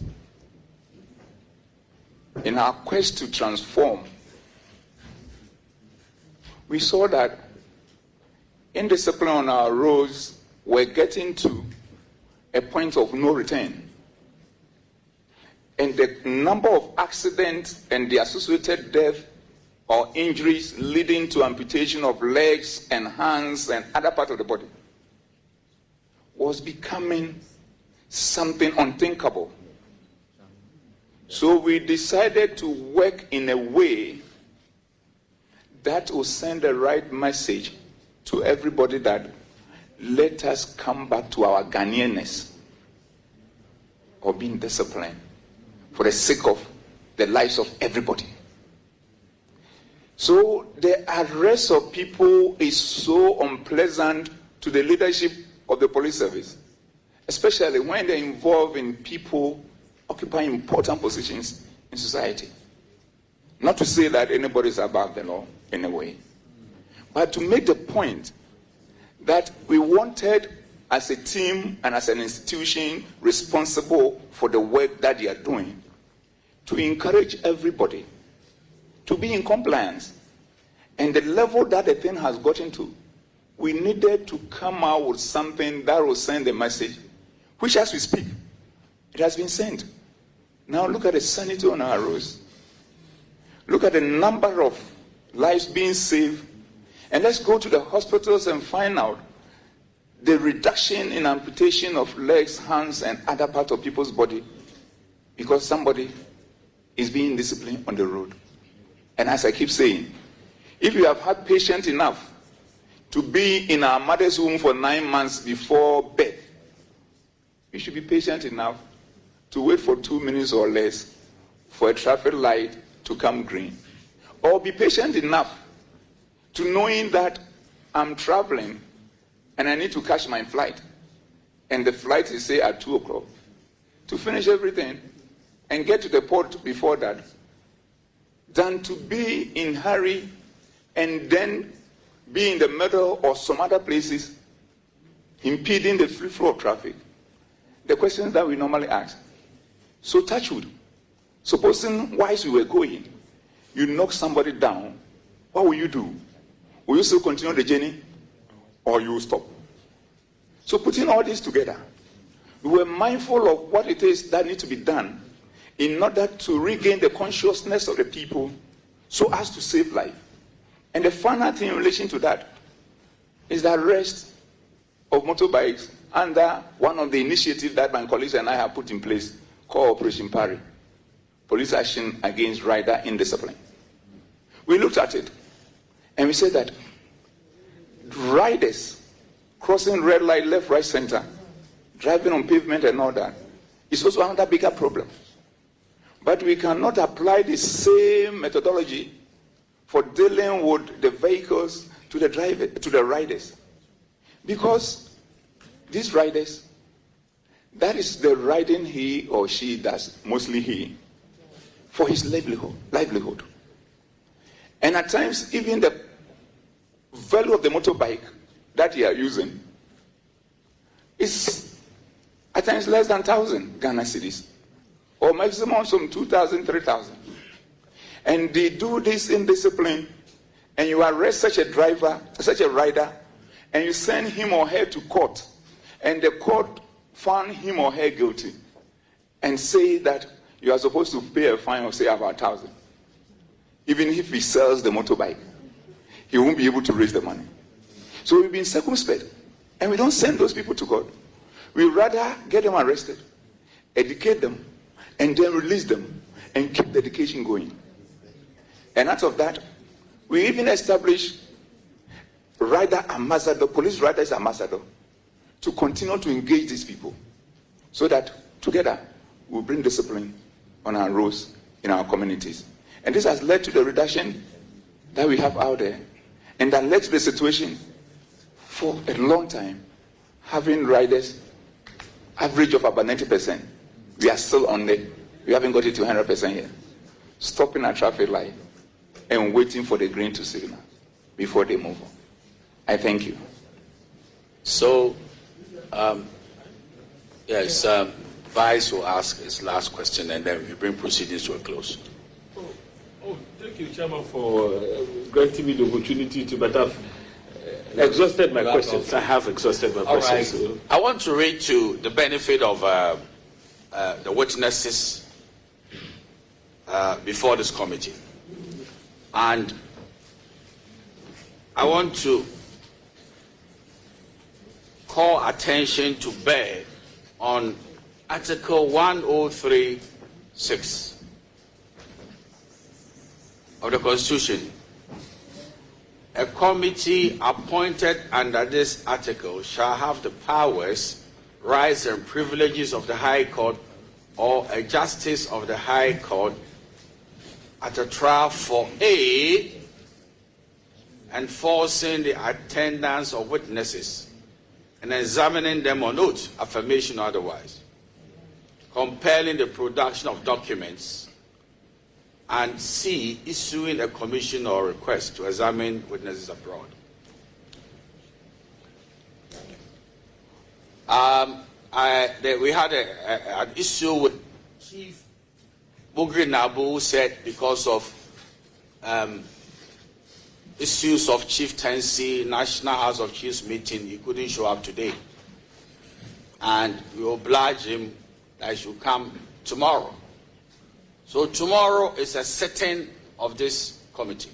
in our quest to transform, we saw that indiscipline on our roads were getting to a point of no return. And the number of accidents and the associated death or injuries leading to amputation of legs and hands and other parts of the body was becoming something unthinkable. So we decided to work in a way that will send the right message to everybody that let us come back to our Ghanaianness of being disciplined for the sake of the lives of everybody. So the arrest of people is so unpleasant to the leadership of the police service, especially when they're involved in people occupying important positions in society. Not to say that anybody is above the law in a way, but to make the point that we wanted, as a team and as an institution responsible for the work that they are doing, to encourage everybody to be in compliance. And the level that the thing has gotten to, we needed to come out with something that will send a message, which as we speak, it has been sent. Now look at the sanity on our roads. Look at the number of lives being saved. And let's go to the hospitals and find out the reduction in amputation of legs, hands, and other parts of people's body because somebody is being disciplined on the road. And as I keep saying, if you have had patience enough to be in our mother's womb for 9 months before birth, you should be patient enough to wait for 2 minutes or less for a traffic light to come green. Or be patient enough to knowing that I'm traveling and I need to catch my flight. And the flight is, say, at 2 o'clock. To finish everything and get to the port before that, than to be in hurry and then be in the middle or some other places impeding the free flow of traffic. The questions that we normally ask. So touch wood. Supposing whilst we were going, you knock somebody down, what will you do? Will you still continue the journey or you will stop? So putting all this together, we were mindful of what it is that needs to be done in order to regain the consciousness of the people so as to save life. And the final thing in relation to that is the arrest of motorbikes under one of the initiatives that my colleagues and I have put in place called Operation Parry, Police Action Against Rider Indiscipline. We looked at it and we said that riders crossing red light, left, right, center, driving on pavement and all that is also another bigger problem. But we cannot apply the same methodology for dealing with the vehicles to the riders. Because these riders, that is the riding he or she does, mostly he, for his livelihood. And at times, even the value of the motorbike that you are using is at times less than 1,000 Ghana cedis, or maximum some 2,000, 3,000. And they do this indiscipline, and you arrest such a driver, such a rider, and you send him or her to court, and the court found him or her guilty, and say that you are supposed to pay a fine of say about 1,000. Even if he sells the motorbike, he won't be able to raise the money. So we've been circumspect, and we don't send those people to court. We rather get them arrested, educate them, and then release them, and keep the education going. And out of that, we even establish rider ambassador, police riders ambassador, to continue to engage these people, so that together we'll bring discipline on our roads in our communities. And this has led to the reduction that we have out there, and that led to the situation for a long time having riders average of about 90%. We are still on there. We haven't got it to 100% yet. Stopping at traffic light and waiting for the green to signal before they move on. I thank you. So, yes, Vice will ask his last question, and then we bring proceedings to a close. Thank you, Chairman, for granting me the opportunity to, but I've exhausted my questions. I have exhausted my questions. Right. I want to read to the benefit of the witnesses before this committee. And I want to call attention to bear on Article 103(6) of the Constitution. A committee appointed under this article shall have the powers, rights, and privileges of the High Court or a justice of the High Court at a trial for A, enforcing the attendance of witnesses and examining them on oath, affirmation or otherwise, compelling the production of documents, and C, issuing a commission or request to examine witnesses abroad. We had an issue with Chief Bugri Nabu, who said because of issues of chieftaincy, National House of Chiefs meeting, he couldn't show up today. And we obliged him that he should come tomorrow. So tomorrow is a sitting of this committee.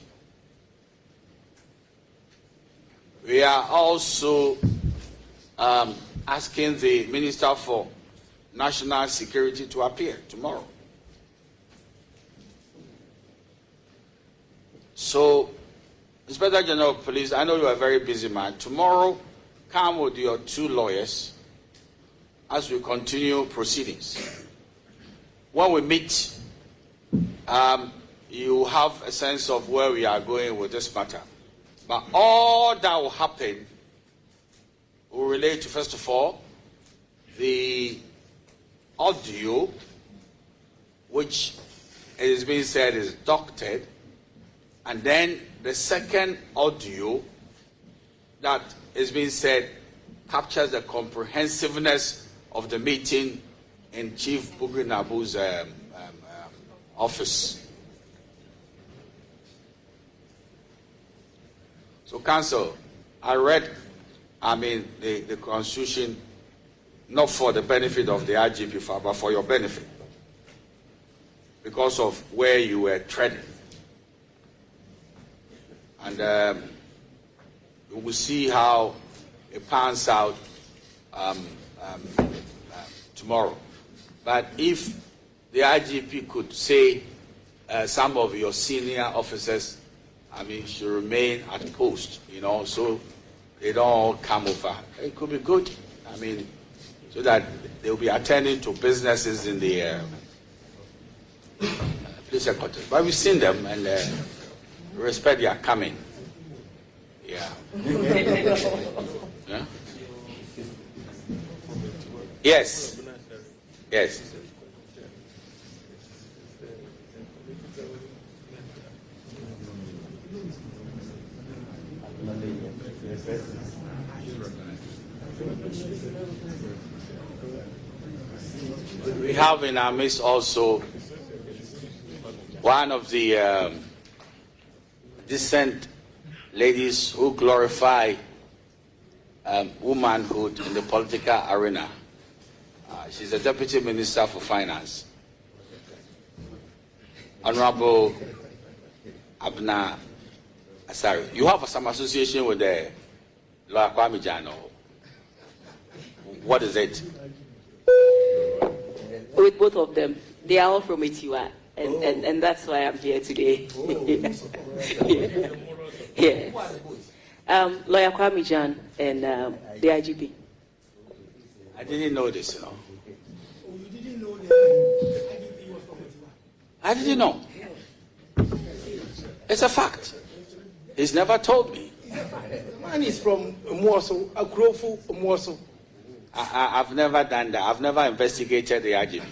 We are also asking the Minister for National Security to appear tomorrow. So, Inspector General of Police, I know you are a very busy man. Tomorrow, come with your 2 lawyers as we continue proceedings. When we meet, you have a sense of where we are going with this matter. But all that will happen will relate to, first of all, the audio, which it is being said is doctored, and then the second audio that is being said captures the comprehensiveness of the meeting in Chief Bugri Nabu's office. So, Council, I read, the Constitution, not for the benefit of the IGP, but for your benefit, because of where you were treading. And we will see how it pans out tomorrow. But if the IGP could say some of your senior officers, should remain at post, so they don't all come over. It could be good, so that they'll be attending to businesses in the police headquarters. But we've seen them, and respect their coming. Yeah. Yeah? Yes. Yes. We have in our midst also one of the decent ladies who glorify womanhood in the political arena. She's the Deputy Minister for Finance, Honorable Abna Asari. You have some association with the Lawyer Kwame Jano. What is it? With both of them. They are all from Etiwa, and that's why I'm here today. Yeah. Lawyer Kwame Jan and the IGP. I didn't know this, you know. You didn't know the IGP was from Etiwa? I didn't know. It's a fact. He's never told me. The man is from Moso, Akrofu, Moso. I've never done that. I've never investigated the IGP.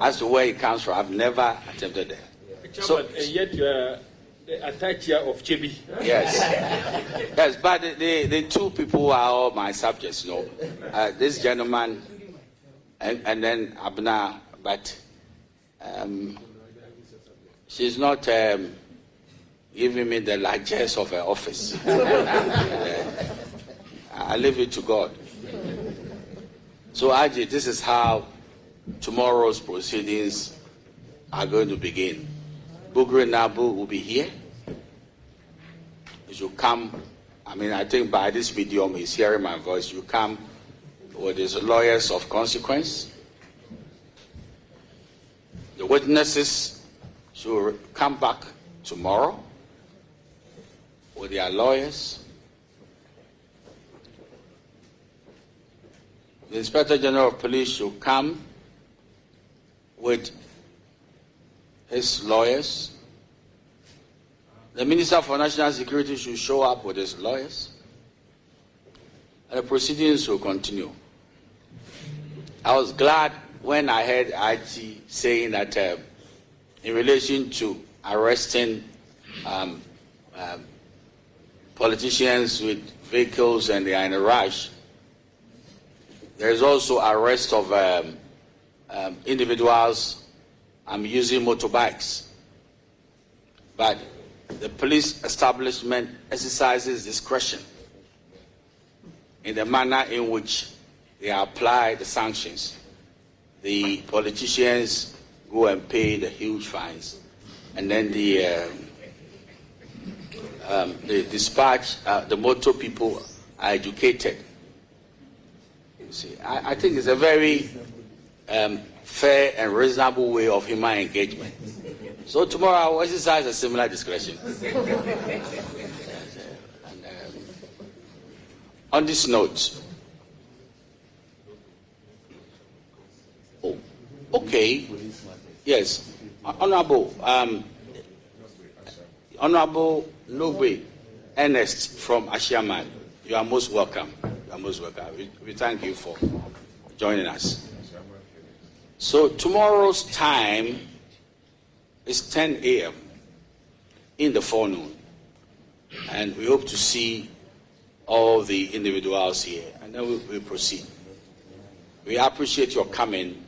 As to where it comes from, I've never attempted that. So, and yet you are the attacher of Chebi. Yes. Yes, but the two people are all my subjects, you know. This gentleman and then Abna, but she's not giving me the largesse of her office. I leave it to God. So, Aji, this is how tomorrow's proceedings are going to begin. Bugre Nabu will be here. You should come. I mean, I think by this medium, he's hearing my voice. You come with his lawyers of consequence. The witnesses should come back tomorrow with their lawyers. The Inspector General of Police should come with his lawyers. The Minister for National Security should show up with his lawyers. And the proceedings will continue. I was glad when I heard IT saying that in relation to arresting politicians with vehicles and they are in a rush, there is also arrest of individuals using motorbikes. But the police establishment exercises discretion in the manner in which they apply the sanctions. The politicians go and pay the huge fines, and then the dispatch, the motor people are educated. You see, I think it's a very fair and reasonable way of human engagement. So tomorrow I will exercise a similar discretion. And, on this note, okay, yes, Honorable Nobe Ernest from Ashiaman, you are most welcome. You are most welcome. We thank you for joining us. So tomorrow's time is 10 a.m. in the forenoon, and we hope to see all the individuals here, and then we'll proceed. We appreciate your coming,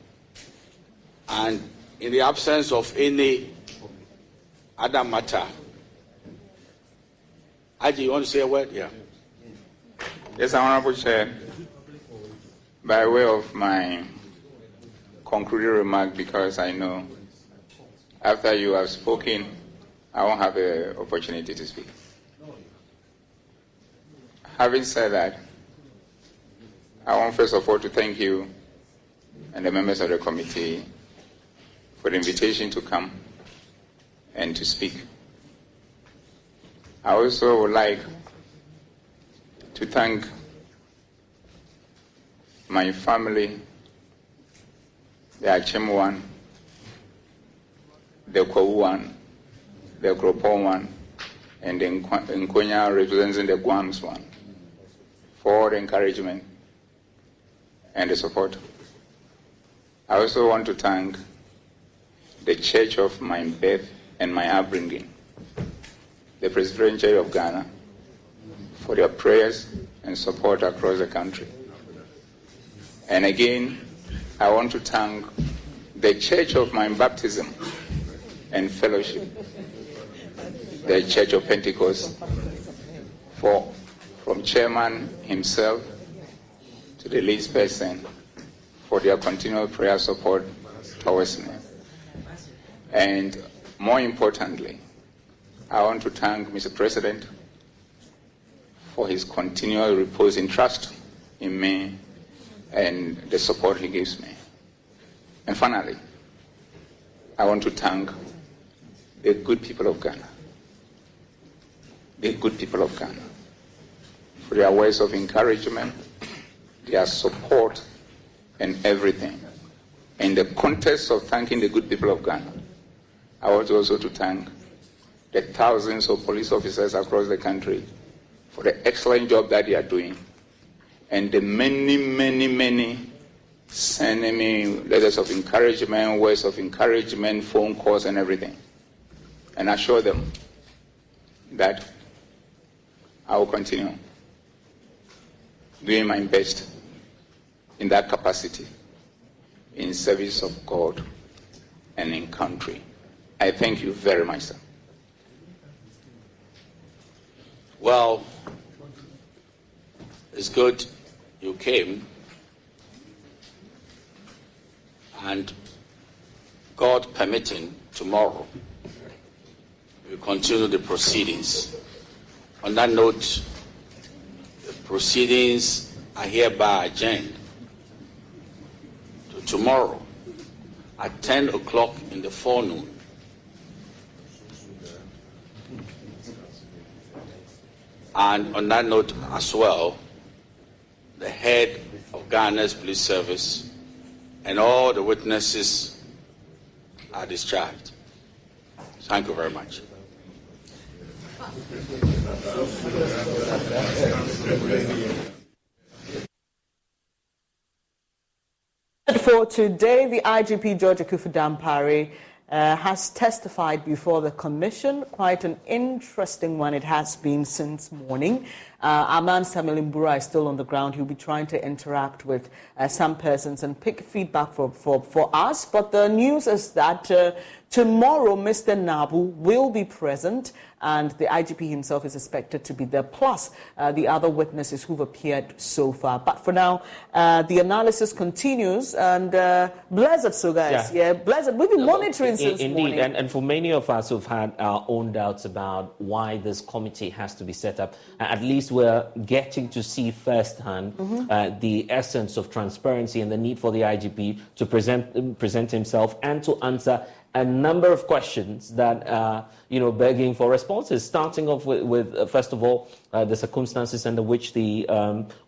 and in the absence of any other matter, Aji, you want to say a word? Yeah. Yes, Honorable Chair, by way of my concluding remark, because I know after you have spoken, I won't have an opportunity to speak. Having said that, I want first of all to thank you and the members of the committee for the invitation to come and to speak. I also would like to thank my family, the Achim one, the Kwawu one, the Kropon one, and Nkonya representing the Guams one, for all the encouragement and the support. I also want to thank the church of my birth and my upbringing, the Presbyterian Church of Ghana, for their prayers and support across the country. And again, I want to thank the church of my baptism and fellowship, the Church of Pentecost, from chairman himself to the lead person, for their continual prayer support towards me. And more importantly, I want to thank Mr. President for his continual reposing trust in me and the support he gives me. And finally, I want to thank the good people of Ghana, for their words of encouragement, their support, and everything. In the context of thanking the good people of Ghana, I want also to thank the thousands of police officers across the country for the excellent job that they are doing, and the many sending me letters of encouragement, words of encouragement, phone calls, and everything. And I assure them that I will continue doing my best in that capacity, in service of God and in country. I thank you very much, sir. Well, it's good you came, and God permitting, tomorrow we continue the proceedings. On that note, the proceedings are hereby adjourned to tomorrow at 10 o'clock in the forenoon. And on that note as well, the head of Ghana's police service and all the witnesses are discharged. Thank you very much. For today, the IGP George Akuffo-Dampare has testified before the commission. Quite an interesting one it has been since morning. Our man Samuel Mbura is still on the ground. He'll be trying to interact with some persons and pick feedback for us. But the news is that tomorrow Mr. Nabu will be present, and the IGP himself is expected to be there, plus the other witnesses who've appeared so far. But for now, the analysis continues, and Blessed Soga is here. Blessed, we've been monitoring since morning. Indeed, and for many of us who've had our own doubts about why this committee has to be set up, at least we're getting to see firsthand the essence of transparency and the need for the IGP to present himself and to answer a number of questions that are, begging for responses, starting off with first of all, the circumstances under which the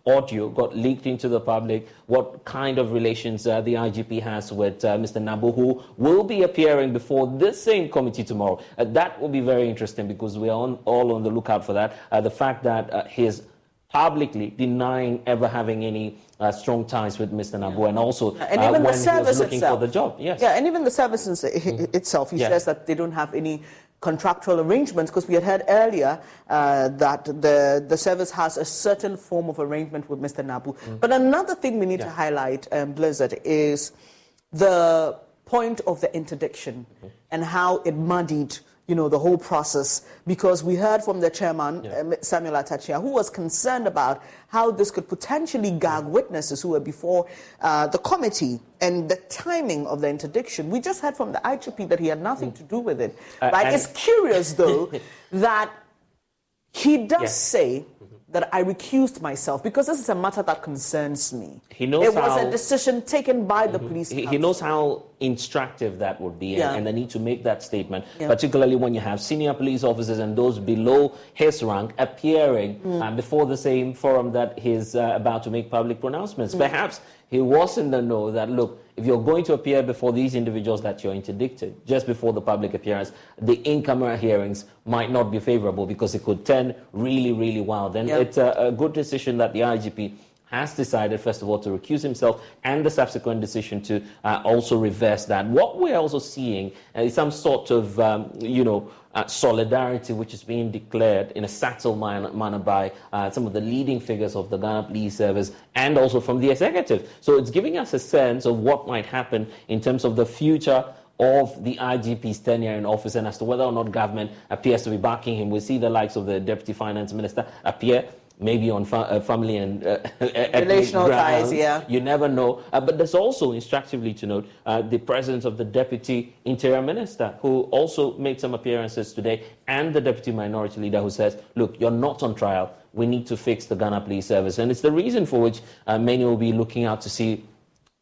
audio got leaked into the public, what kind of relations the IGP has with Mr. Nabu, who will be appearing before this same committee tomorrow. That will be very interesting because we are all on the lookout for that. The fact that he is publicly denying ever having any strong ties with Mr. Nabu, and also and even when the service he was looking itself. for the job. Yes. Yeah, and even the service itself, he says that they don't have any contractual arrangements, because we had heard earlier that the service has a certain form of arrangement with Mr. Nabu. But another thing we need to highlight, Blizzard, is the point of the interdiction and how it muddied the whole process, because we heard from the chairman, Samuel Atachia, who was concerned about how this could potentially gag witnesses who were before the committee and the timing of the interdiction. We just heard from the IGP that he had nothing to do with it. Right? It's curious, though, that he does say that I recused myself because this is a matter that concerns me. He knows it was a decision taken by the police council. He knows how instructive that would be, and the need to make that statement, particularly when you have senior police officers and those below his rank appearing before the same forum that he's about to make public pronouncements. Perhaps he was in the know that, look, if you're going to appear before these individuals that you're interdicted just before the public appearance, the in-camera hearings might not be favorable because it could turn really, really wild. And it's a good decision that the IGP has decided, first of all, to recuse himself, and the subsequent decision to also reverse that. What we're also seeing is some sort of, solidarity which is being declared in a subtle manner by some of the leading figures of the Ghana Police Service and also from the executive. So it's giving us a sense of what might happen in terms of the future of the IGP's tenure in office and as to whether or not government appears to be backing him. We see the likes of the Deputy Finance Minister appear maybe on family and relational ties, You never know. But there's also, instructively to note, the presence of the Deputy Interior Minister, who also made some appearances today, and the Deputy Minority Leader, who says, look, you're not on trial. We need to fix the Ghana Police Service. And it's the reason for which many will be looking out to see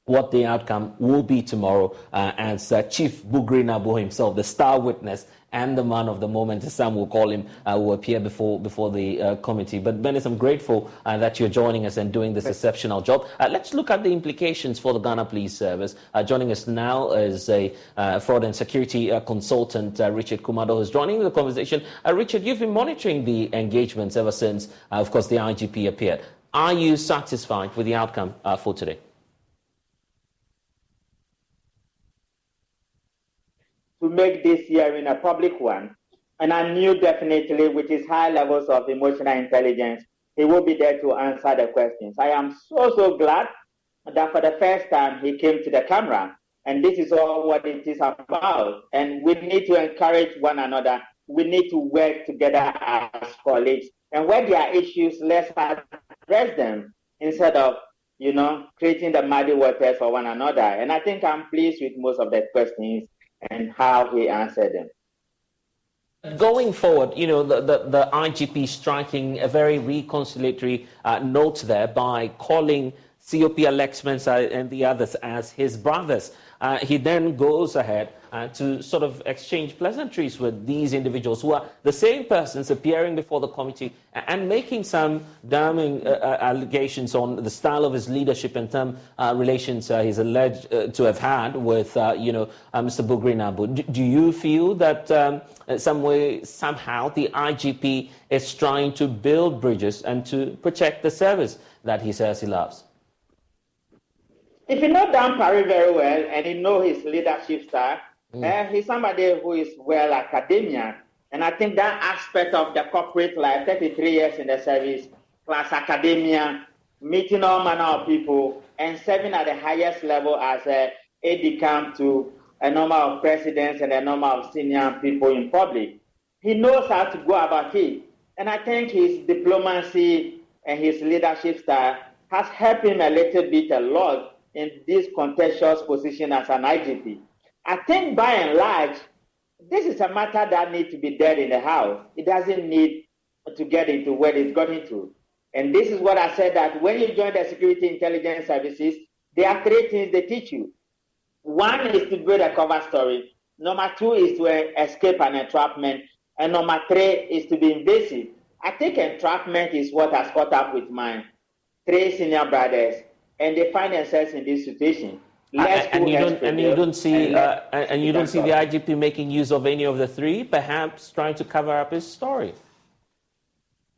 what the outcome will be tomorrow, as Chief Bugri Nabo himself, the star witness and the man of the moment, as some will call him, will appear before the committee. But Benis, I'm grateful that you're joining us and doing this exceptional job. Let's look at the implications for the Ghana Police Service. Joining us now is a fraud and security consultant, Richard Kumado, who's joining the conversation. Richard, you've been monitoring the engagements ever since, of course, the IGP appeared. Are you satisfied with the outcome for today? To make this hearing a public one, and I knew definitely with his high levels of emotional intelligence, he will be there to answer the questions. I am so glad that for the first time he came to the camera, and this is all what it is about. And we need to encourage one another. We need to work together as colleagues, and where there are issues, let's address them instead of creating the muddy waters for one another. And I think I'm pleased with most of the questions and how he answered them. Going forward, the IGP striking a very reconciliatory note there by calling COP Alex Mensah and the others as his brothers. He then goes ahead to sort of exchange pleasantries with these individuals who are the same persons appearing before the committee and making some damning allegations on the style of his leadership and some relations he's alleged to have had with, Mr. Bugri Nabo. Do you feel that somehow the IGP is trying to build bridges and to protect the service that he says he loves? If you know Dan Parry very well and you know his leadership style, he's somebody who is well academia. And I think that aspect of the corporate life, 33 years in the service, plus academia, meeting all manner of people, and serving at the highest level as a aide-de-camp to a number of presidents and a number of senior people in public. He knows how to go about it. And I think his diplomacy and his leadership style has helped him a lot in this contentious position as an IGP. I think by and large, this is a matter that needs to be dealt in the House. It doesn't need to get into what it's got into. And this is what I said, that when you join the security intelligence services, there are three things they teach you. One is to build a cover story. Number two is to escape an entrapment. And number three is to be invasive. I think entrapment is what has caught up with my three senior brothers. And they find themselves in this situation. And you don't see the IGP making use of any of the three, perhaps trying to cover up his story.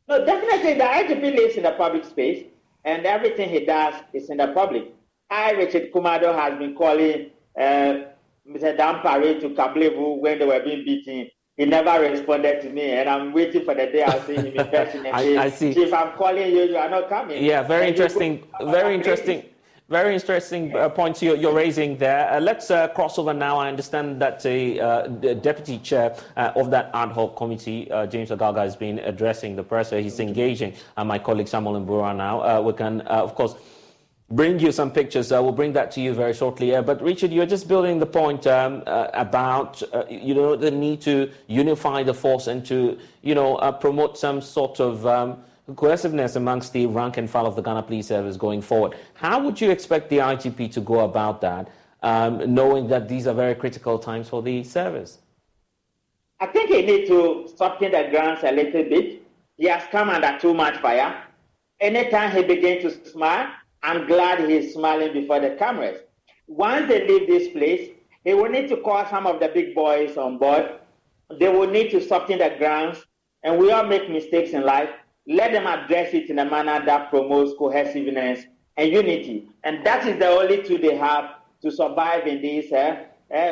No, definitely the IGP lives in the public space, and everything he does is in the public. Richard Kumado, has been calling Mr. Dan Parry to Kablevu when they were being beaten. He never responded to me, and I'm waiting for the day I'll see him in person. And I see. Chief, I'm calling you, you are not coming. Yeah, very interesting points you're raising there. Let's cross over now. I understand that the deputy chair of that ad hoc committee, James Agaga, has been addressing the press. He's engaging my colleague Samuel Mbura now. We can, of course, bring you some pictures. We'll bring that to you very shortly. But Richard, you're just building the point about the need to unify the force and to promote some sort of cohesiveness amongst the rank and file of the Ghana Police Service going forward. How would you expect the IGP to go about that, knowing that these are very critical times for the service? I think he needs to soften the grounds a little bit. He has come under too much fire. Anytime he begins to smile, I'm glad he's smiling before the cameras. once they leave this place, he will need to call some of the big boys on board. They will need to soften the grounds, and we all make mistakes in life. Let them address it in a manner that promotes cohesiveness and unity. And that is the only tool they have to survive in these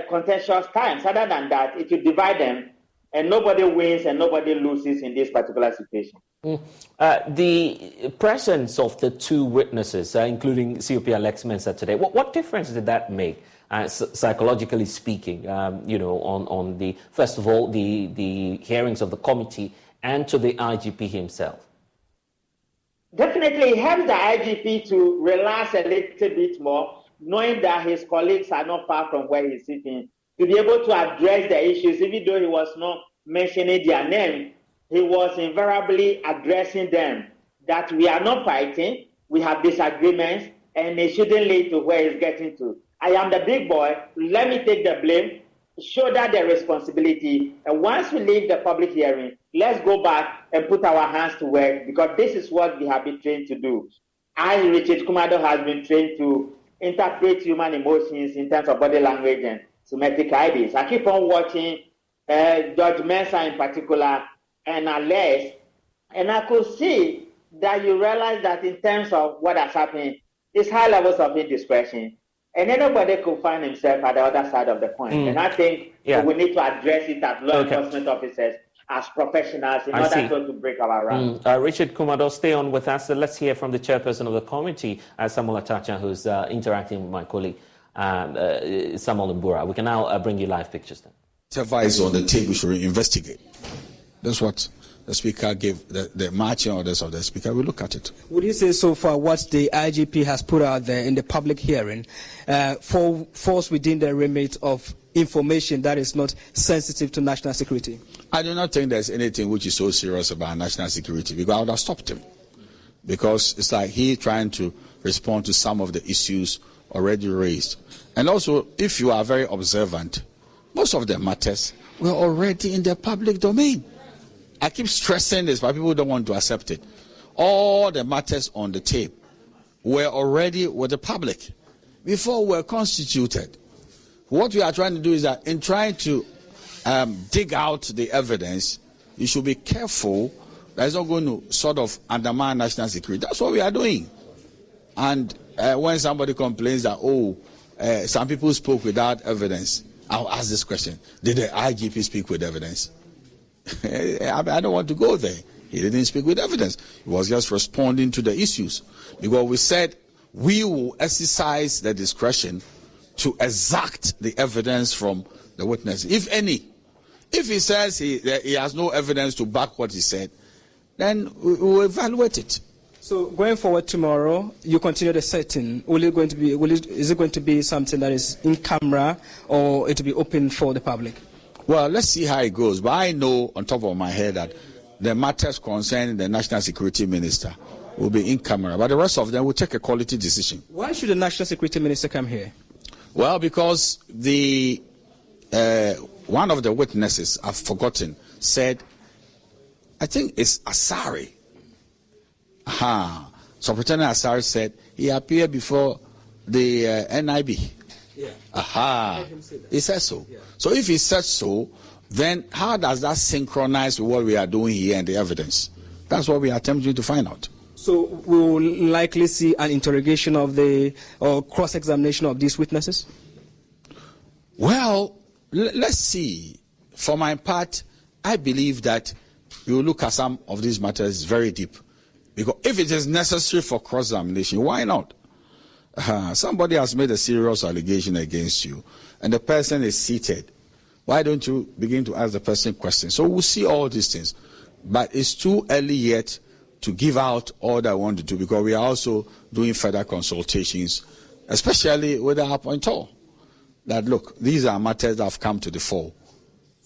contentious times. Other than that, it will divide them, and nobody wins and nobody loses in this particular situation. The presence of the two witnesses, including COP Alex Mensah today, what difference did that make, psychologically speaking, on the, first of all, the hearings of the committee and to the IGP himself? Definitely, it helps the IGP to relax a little bit more, knowing that his colleagues are not far from where he's sitting, to be able to address the issues, even though he was not mentioning their name, he was invariably addressing them, that we are not fighting, we have disagreements, and it shouldn't lead to where it's getting to. I am the big boy, let me take the blame, shoulder the responsibility, and once we leave the public hearing, let's go back and put our hands to work, because this is what we have been trained to do. I, Richard Kumado, has been trained to interpret human emotions in terms of body language and somatic ideas. I keep on watching Judge Mensah in particular, and Alex, and I could see that you realize that in terms of what has happened, it's high levels of indiscretion, and anybody could find himself at the other side of the coin. And I think we need to address it as law enforcement officers, as professionals, in order to break our ranks. Richard Kumado, stay on with us. Let's hear from the chairperson of the committee, Samuel Atacha, who's interacting with my colleague, Samuel Mbura. We can now bring you live pictures then. Whatever is on the table should investigate. That's what the Speaker gave, the marching orders of the Speaker. We look at it. Would you say so far what the IGP has put out there in the public hearing falls within the remit of information that is not sensitive to national security? I do not think there's anything which is so serious about national security, because I would have stopped him. Because it's like he trying to respond to some of the issues already raised. And also, if you are very observant, most of the matters were already in the public domain. I keep stressing this, but people don't want to accept it. All the matters on the tape were already with the public before we were constituted. What we are trying to do is that in trying to dig out the evidence, you should be careful that it's not going to sort of undermine national security. That's what we are doing. And when somebody complains that, some people spoke without evidence, I'll ask this question: did the IGP speak with evidence? I don't want to go there. He didn't speak with evidence. He was just responding to the issues. Because we said we will exercise the discretion to exact the evidence from the witness, if any. If he says he has no evidence to back what he said, then we will evaluate it. So going forward tomorrow, you continue the setting. Is it going to be something that is in camera, or it will be open for the public? Well, let's see how it goes. But I know on top of my head that the matters concerning the National Security Minister will be in camera, but the rest of them will take a quality decision. Why should the National Security Minister come here? Well, because the one of the witnesses, I've forgotten, said, I think it's Asari. Superintendent Asari said he appeared before the NIB. Yeah. He said so. Yeah. So if he said so, then how does that synchronize with what we are doing here and the evidence? That's what we are attempting to find out. So we will likely see an interrogation of or cross-examination of these witnesses? Well, let's see. For my part, I believe that we will look at some of these matters very deep. Because if it is necessary for cross-examination, why not? Somebody has made a serious allegation against you, and the person is seated. Why don't you begin to ask the person questions? So we'll see all these things. But it's too early yet to give out all that I want to do, because we are also doing further consultations, especially with our appointer. That, look, these are matters that have come to the fore.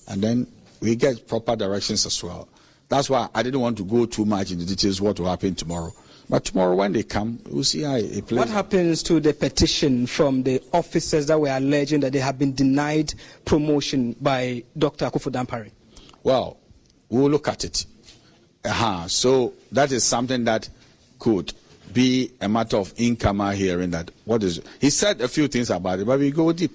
And then we get proper directions as well. That's why I didn't want to go too much into details what will happen tomorrow. But tomorrow when they come, we'll see how it plays. What happens to the petition from the officers that were alleging that they have been denied promotion by Dr. Akufo-Dampare? Well, we'll look at it. So that is something that could be a matter of in-camera hearing that what is. He said a few things about it, but we go deep.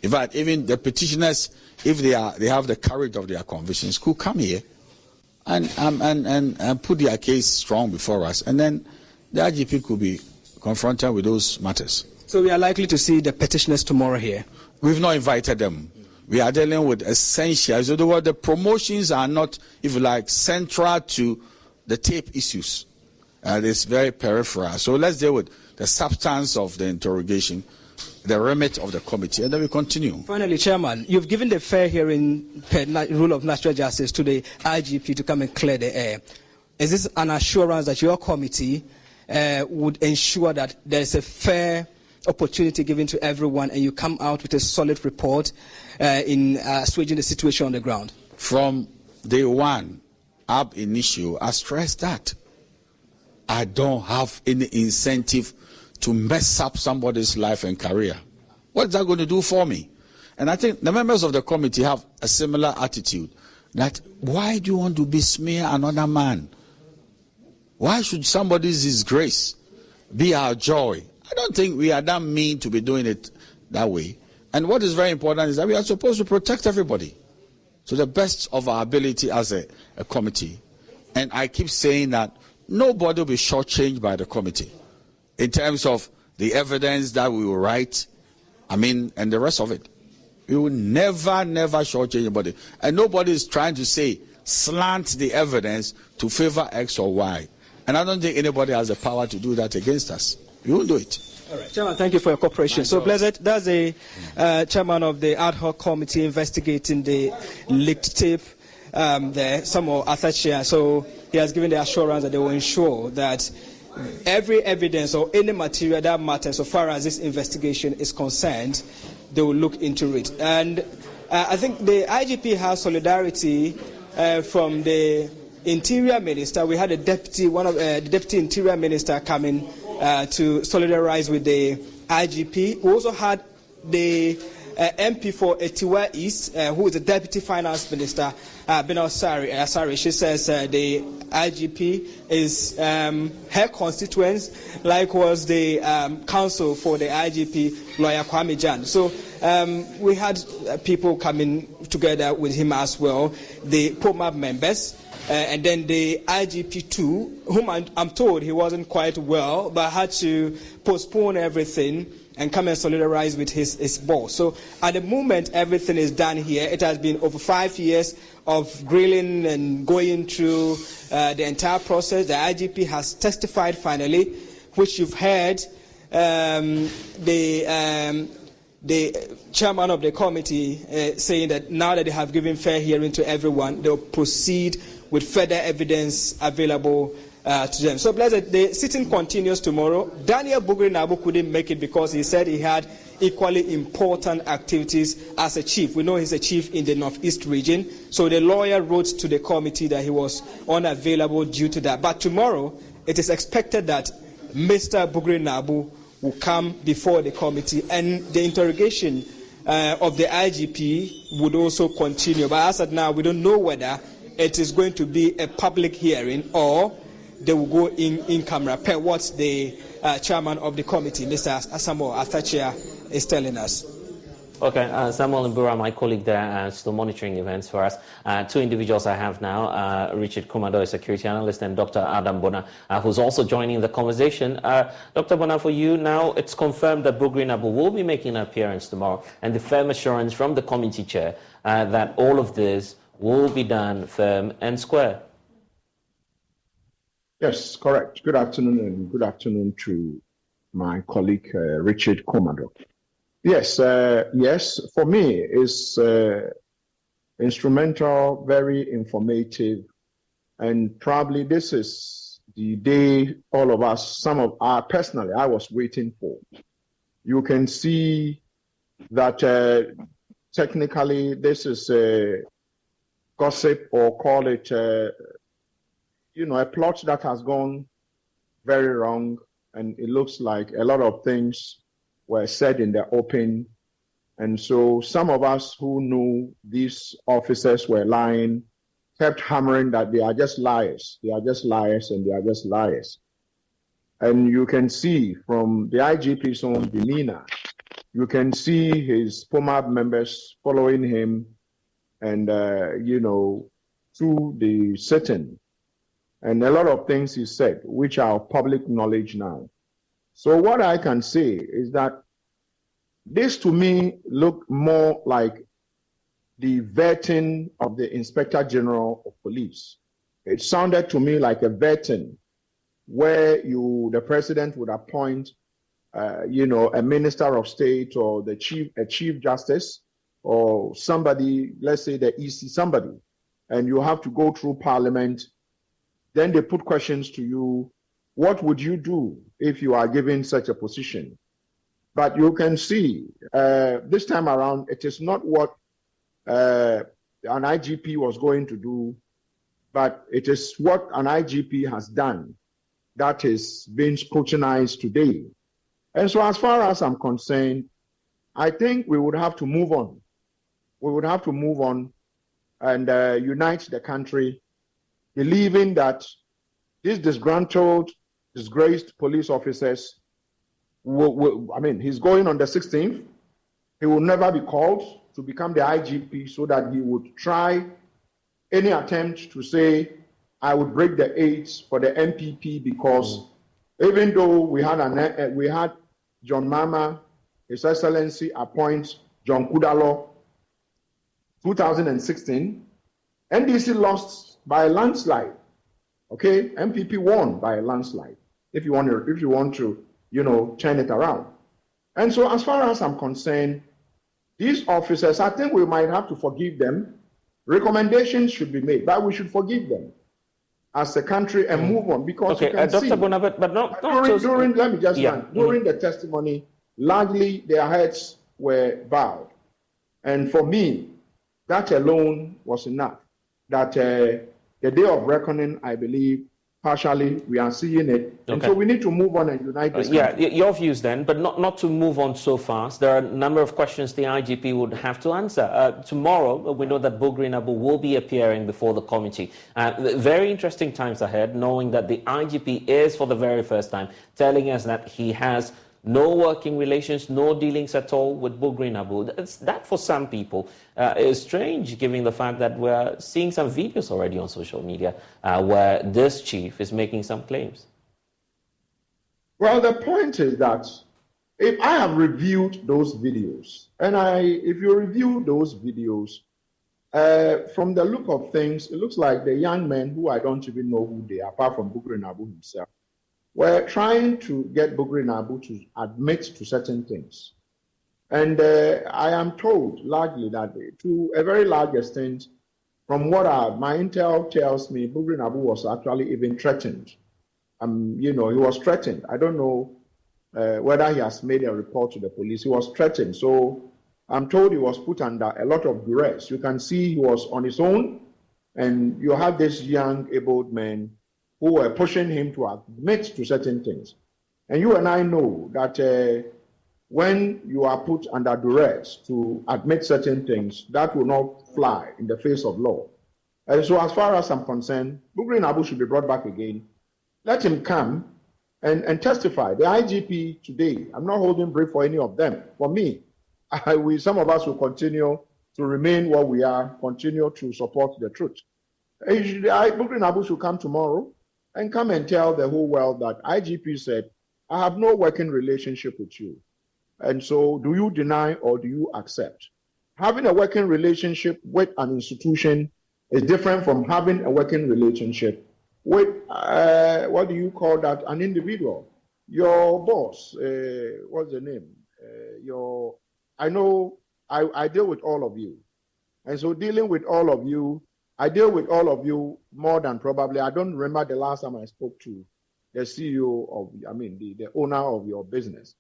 In fact, even the petitioners, if they have the courage of their convictions, could come here and put their case strong before us, and then the IGP could be confronted with those matters. So we are likely to see the petitioners tomorrow here? We've not invited them. We are dealing with essentials. In other words, the promotions are not, if you like, central to the tape issues. It's very peripheral. So let's deal with the substance of the interrogation, the remit of the committee, and then we continue. Finally, Chairman, you've given the fair hearing rule of natural justice to the IGP to come and clear the air. Is this an assurance that your committee would ensure that there's a fair opportunity given to everyone and you come out with a solid report in assuaging the situation on the ground? From day one, ab initio, I stressed that I don't have any incentive to mess up somebody's life and career. What is that going to do for me? And I think the members of the committee have a similar attitude. That why do you want to besmear another man? Why should somebody's disgrace be our joy? I don't think we are that mean to be doing it that way. And what is very important is that we are supposed to protect everybody to the best of our ability as a committee. And I keep saying that nobody will be shortchanged by the committee in terms of the evidence that we will write, and the rest of it. We will never shortchange anybody. And nobody is trying to say, slant the evidence to favor X or Y. And I don't think anybody has the power to do that against us. We won't do it. All right, Chairman, thank you for your cooperation. So, Blessed, that's the chairman of the ad hoc committee investigating the leaked tape there, Samuel Athachia. So he has given the assurance that they will ensure that every evidence or any material that matters so far as this investigation is concerned, they will look into it. And I think the IGP has solidarity from the Interior Minister. We had the Deputy Interior Minister coming to solidarize with the IGP. We also had the MP for Etiwa East, who is the Deputy Finance Minister, Bina Asari. She says the IGP is her constituents, like was the counsel for the IGP, lawyer Kwame Jan. So we had people coming together with him as well, the POMAB members. And then the IGP2, whom I'm told he wasn't quite well, but had to postpone everything and come and solidarize with his boss. So at the moment, everything is done here. It has been over 5 years of grilling and going through the entire process. The IGP has testified finally, which you've heard. The chairman of the committee saying that now that they have given fair hearing to everyone, they'll proceed with further evidence available to them. So, Blessed, the sitting continues tomorrow. Daniel Bugri-Nabu couldn't make it because he said he had equally important activities as a chief. We know he's a chief in the Northeast region. So the lawyer wrote to the committee that he was unavailable due to that. But tomorrow, it is expected that Mr. Bugri-Nabu will come before the committee and the interrogation of the IGP would also continue. But as of now, we don't know whether it is going to be a public hearing or they will go in camera, per what the chairman of the committee, Mr. Samuel Athachia, is telling us. Okay, Samuel Mbura, my colleague there, still monitoring events for us. Two individuals I have now, Richard Kumado, a security analyst, and Dr. Adam Bona, who's also joining the conversation. Dr. Bona, for you now, it's confirmed that Bugri-Nabu will be making an appearance tomorrow, and the firm assurance from the committee chair that all of this will be done firm and square. Yes, correct. Good afternoon, and good afternoon to my colleague, Richard Kumado. Yes, for me, it's instrumental, very informative, and probably this is the day all of us, personally, I was waiting for. You can see that technically this is a gossip, or call it, a plot that has gone very wrong, and it looks like a lot of things were said in the open. And so some of us who knew these officers were lying kept hammering that they are just liars. They are just liars, and they are just liars. And you can see from the IGP's own demeanor, you can see his former members following him and, through the sitting. And a lot of things he said, which are public knowledge now. So what I can say is that this to me looked more like the vetting of the Inspector General of Police. It sounded to me like a vetting where the president would appoint, a minister of state or a chief justice or somebody, let's say the EC, somebody, and you have to go through Parliament. Then they put questions to you. What would you do if you are given such a position? But you can see this time around, it is not what an IGP was going to do, but it is what an IGP has done that is being scrutinized today. And so as far as I'm concerned, I think we would have to move on. We would have to move on and unite the country, believing that these disgruntled, disgraced police officers, he's going on the 16th. He will never be called to become the IGP so that he would try any attempt to say, I would break the aids for the MPP because even though we had John Mama, His Excellency appoints John Kudalo, 2016, NDC lost by a landslide. Okay, MPP won by a landslide. If you want to, turn it around. And so, as far as I'm concerned, these officers, I think we might have to forgive them. Recommendations should be made, but we should forgive them as a country and move on because you can Dr. see, Bonner, but not during let me just run. During the testimony, largely their heads were bowed, and for me, that alone was enough. That the day of reckoning, I believe, partially we are seeing it, and so we need to move on and unite this country. Your views then, but not to move on so fast. There are a number of questions the IGP would have to answer. Tomorrow, we know that Bugri Nabu will be appearing before the committee. Very interesting times ahead, knowing that the IGP is, for the very first time, telling us that he has no working relations, no dealings at all with Bugri Nabu. That for some people is strange, given the fact that we're seeing some videos already on social media where this chief is making some claims. Well, the point is that if I have reviewed those videos, and if you review those videos, from the look of things, it looks like the young men who I don't even know who they are, apart from Bugri Nabu himself, were trying to get Bugri Nabu to admit to certain things. And I am told largely that to a very large extent, from what my intel tells me, Bugri Nabu was actually even threatened. He was threatened. I don't know whether he has made a report to the police. He was threatened. So I'm told he was put under a lot of duress. You can see he was on his own, and you have this young, abled man who were pushing him to admit to certain things. And you and I know that when you are put under duress to admit certain things, that will not fly in the face of law. And so as far as I'm concerned, Bugri Nabu should be brought back again. Let him come and testify. The IGP today, I'm not holding brief for any of them. For me, some of us will continue to remain what we are, continue to support the truth. Bugri Nabu should come tomorrow and come and tell the whole world that IGP said, I have no working relationship with you. And so do you deny or do you accept? Having a working relationship with an institution is different from having a working relationship with, what do you call that, an individual. Your boss, what's the name? I deal with all of you. And so dealing with all of you, I deal with all of you more than probably, I don't remember the last time I spoke to the CEO of, the owner of your business.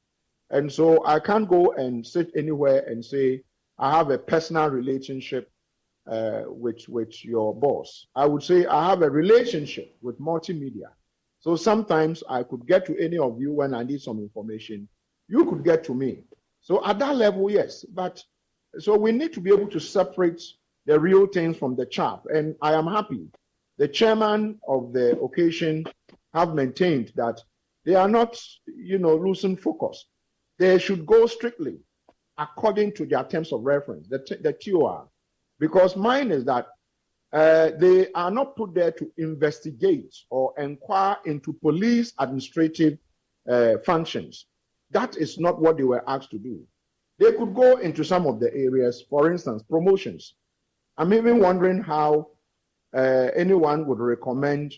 And so I can't go and sit anywhere and say, I have a personal relationship with your boss. I would say I have a relationship with multimedia. So sometimes I could get to any of you when I need some information. You could get to me. So at that level, yes. But so we need to be able to separate the real things from the chaff. And I am happy. The chairman of the occasion have maintained that They are not, losing focus. They should go strictly according to their terms of reference, the TOR. Because mine is that they are not put there to investigate or inquire into police administrative functions. That is not what they were asked to do. They could go into some of the areas, for instance, promotions. I'm even wondering how anyone would recommend,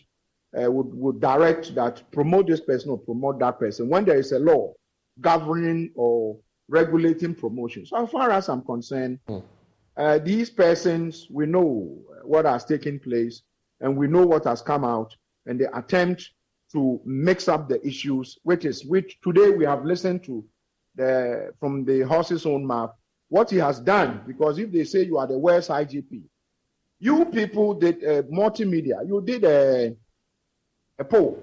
would direct that promote this person or promote that person when there is a law governing or regulating promotions. So as far as I'm concerned, these persons, we know what has taken place and we know what has come out, and they attempt to mix up the issues, which today we have listened to from the horse's own mouth, what he has done. Because if they say you are the worst IGP, you people did multimedia, you did a poll,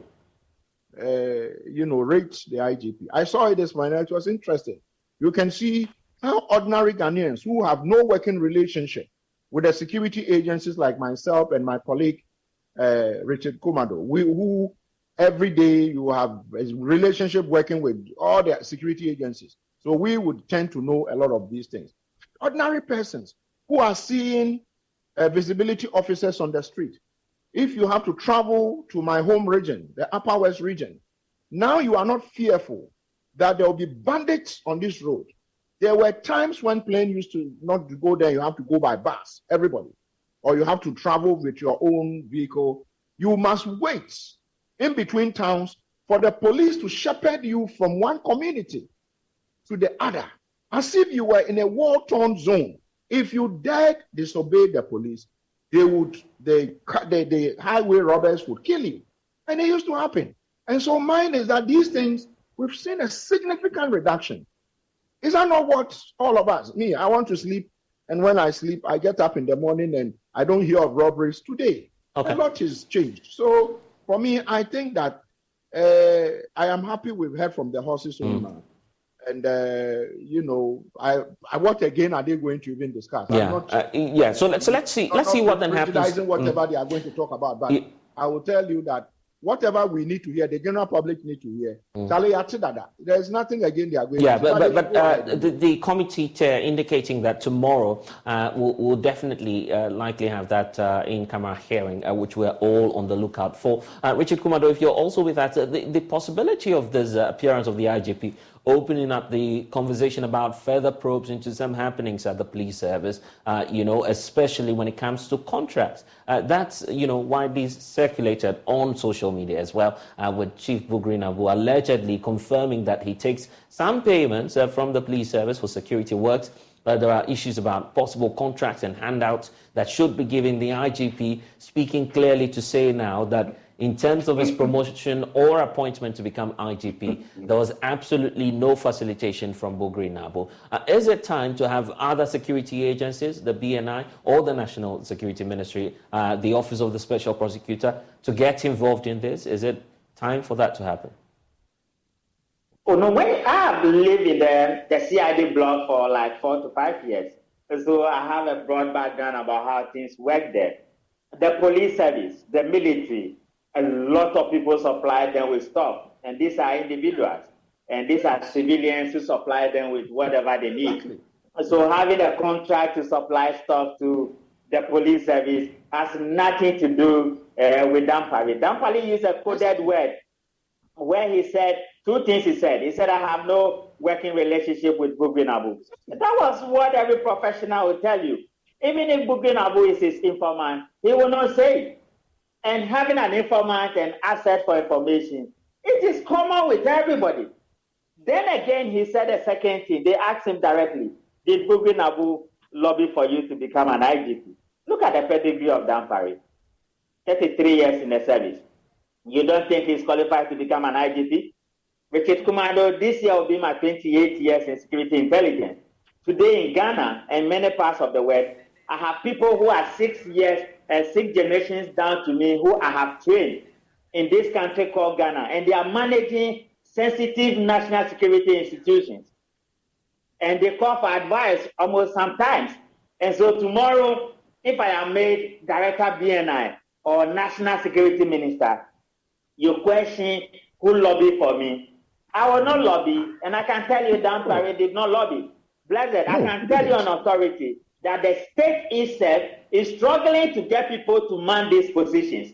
rate the IGP. I saw it this morning, it was interesting. You can see how ordinary Ghanaians who have no working relationship with the security agencies like myself and my colleague, Richard Kumado, who every day you have a relationship working with all the security agencies. So we would tend to know a lot of these things. Ordinary persons who are seeing visibility officers on the street. If you have to travel to my home region, the Upper West region, now you are not fearful that there will be bandits on this road. There were times when plane used to not to go there, you have to go by bus, everybody, or you have to travel with your own vehicle. You must wait in between towns for the police to shepherd you from one community to the other, as if you were in a war-torn zone. If you dared disobey the police, the highway robbers would kill you. And it used to happen. And so mine is that these things, we've seen a significant reduction. Is that not what all of us, me, I want to sleep, and when I sleep, I get up in the morning and I don't hear of robberies today. Okay. A lot has changed. So for me, I think that I am happy we've heard from the horse's owner. And, what again are they going to even discuss? Yeah. So let's see what then happens. Whatever they are going to talk about, but I will tell you that whatever we need to hear, the general public need to hear. There's nothing again they are going to do. But the committee chair indicating that tomorrow we'll definitely likely have that in-camera hearing, which we're all on the lookout for. Richard Kumado, if you're also with us, the possibility of this appearance of the IGP opening up the conversation about further probes into some happenings at the police service, especially when it comes to contracts. That's, widely circulated on social media as well, with Chief Bugri Nabu allegedly confirming that he takes some payments from the police service for security works. There are issues about possible contracts and handouts that should be given. The IGP speaking clearly to say now that in terms of his promotion or appointment to become IGP, there was absolutely no facilitation from Bugri Nabu. Is it time to have other security agencies, the BNI or the National Security Ministry, the Office of the Special Prosecutor, to get involved in this? Is it time for that to happen? Oh, no, I have lived in the CID block for like 4 to 5 years. So I have a broad background about how things work there. The police service, the military, a lot of people supply them with stuff. And these are individuals. And these are civilians who supply them with whatever they need. So having a contract to supply stuff to the police service has nothing to do with Dampali. Dampali used a coded word where he said, 2 things he said. He said, I have no working relationship with Bugri Nabu. That was what every professional will tell you. Even if Bugri Nabu is his informant, he will not say it. And having an informant and access for information, it is common with everybody. Then again, he said a second thing. They asked him directly, did Bugri Nabu lobby for you to become an IGP? Look at the pedigree of Dampari. 33 years in the service. You don't think he's qualified to become an IGP? Richard Kumado, this year will be my 28 years in security intelligence. Today in Ghana and many parts of the world, I have people who are 6 years and 6 generations down to me who I have trained in this country called Ghana, and they are managing sensitive national security institutions. And they call for advice almost sometimes. And so tomorrow, if I am made Director BNI or National Security Minister, you question who lobby for me. I will not lobby, and I can tell you Dan Parry did not lobby. Blessed, I can tell you on authority that the state itself is struggling to get people to man these positions.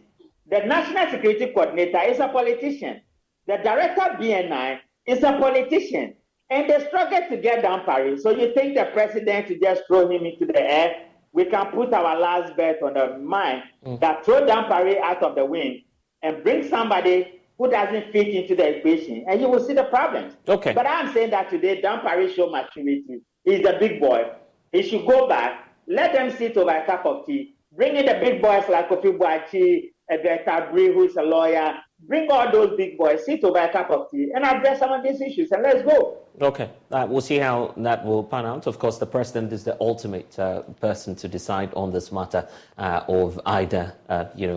The National Security Coordinator is a politician. The Director of BNI is a politician. And they struggle to get Dan Parry. So you think the president to just throw him into the air? We can put our last bet on the mind that throw Dan Parry out of the wind and bring somebody who doesn't fit into the equation, and you will see the problems. Okay. But I'm saying that today, Dan Parry showed maturity. He's a big boy. He should go back, let them sit over a cup of tea, bring in the big boys like Kofi Boachi, Ebeta Bri, who's a lawyer, bring all those big boys, sit over a cup of tea, and address some of these issues, and let's go. Okay, we'll see how that will pan out. Of course, the president is the ultimate person to decide on this matter of either,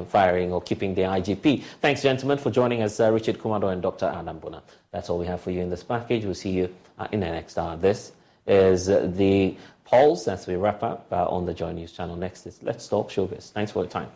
firing or keeping the IGP. Thanks, gentlemen, for joining us, Richard Kumado and Dr. Adam Bona. That's all we have for you in this package. We'll see you in the next hour. This is the polls as we wrap up on the Joy News channel. Next is Let's Talk Showbiz. Thanks for your time.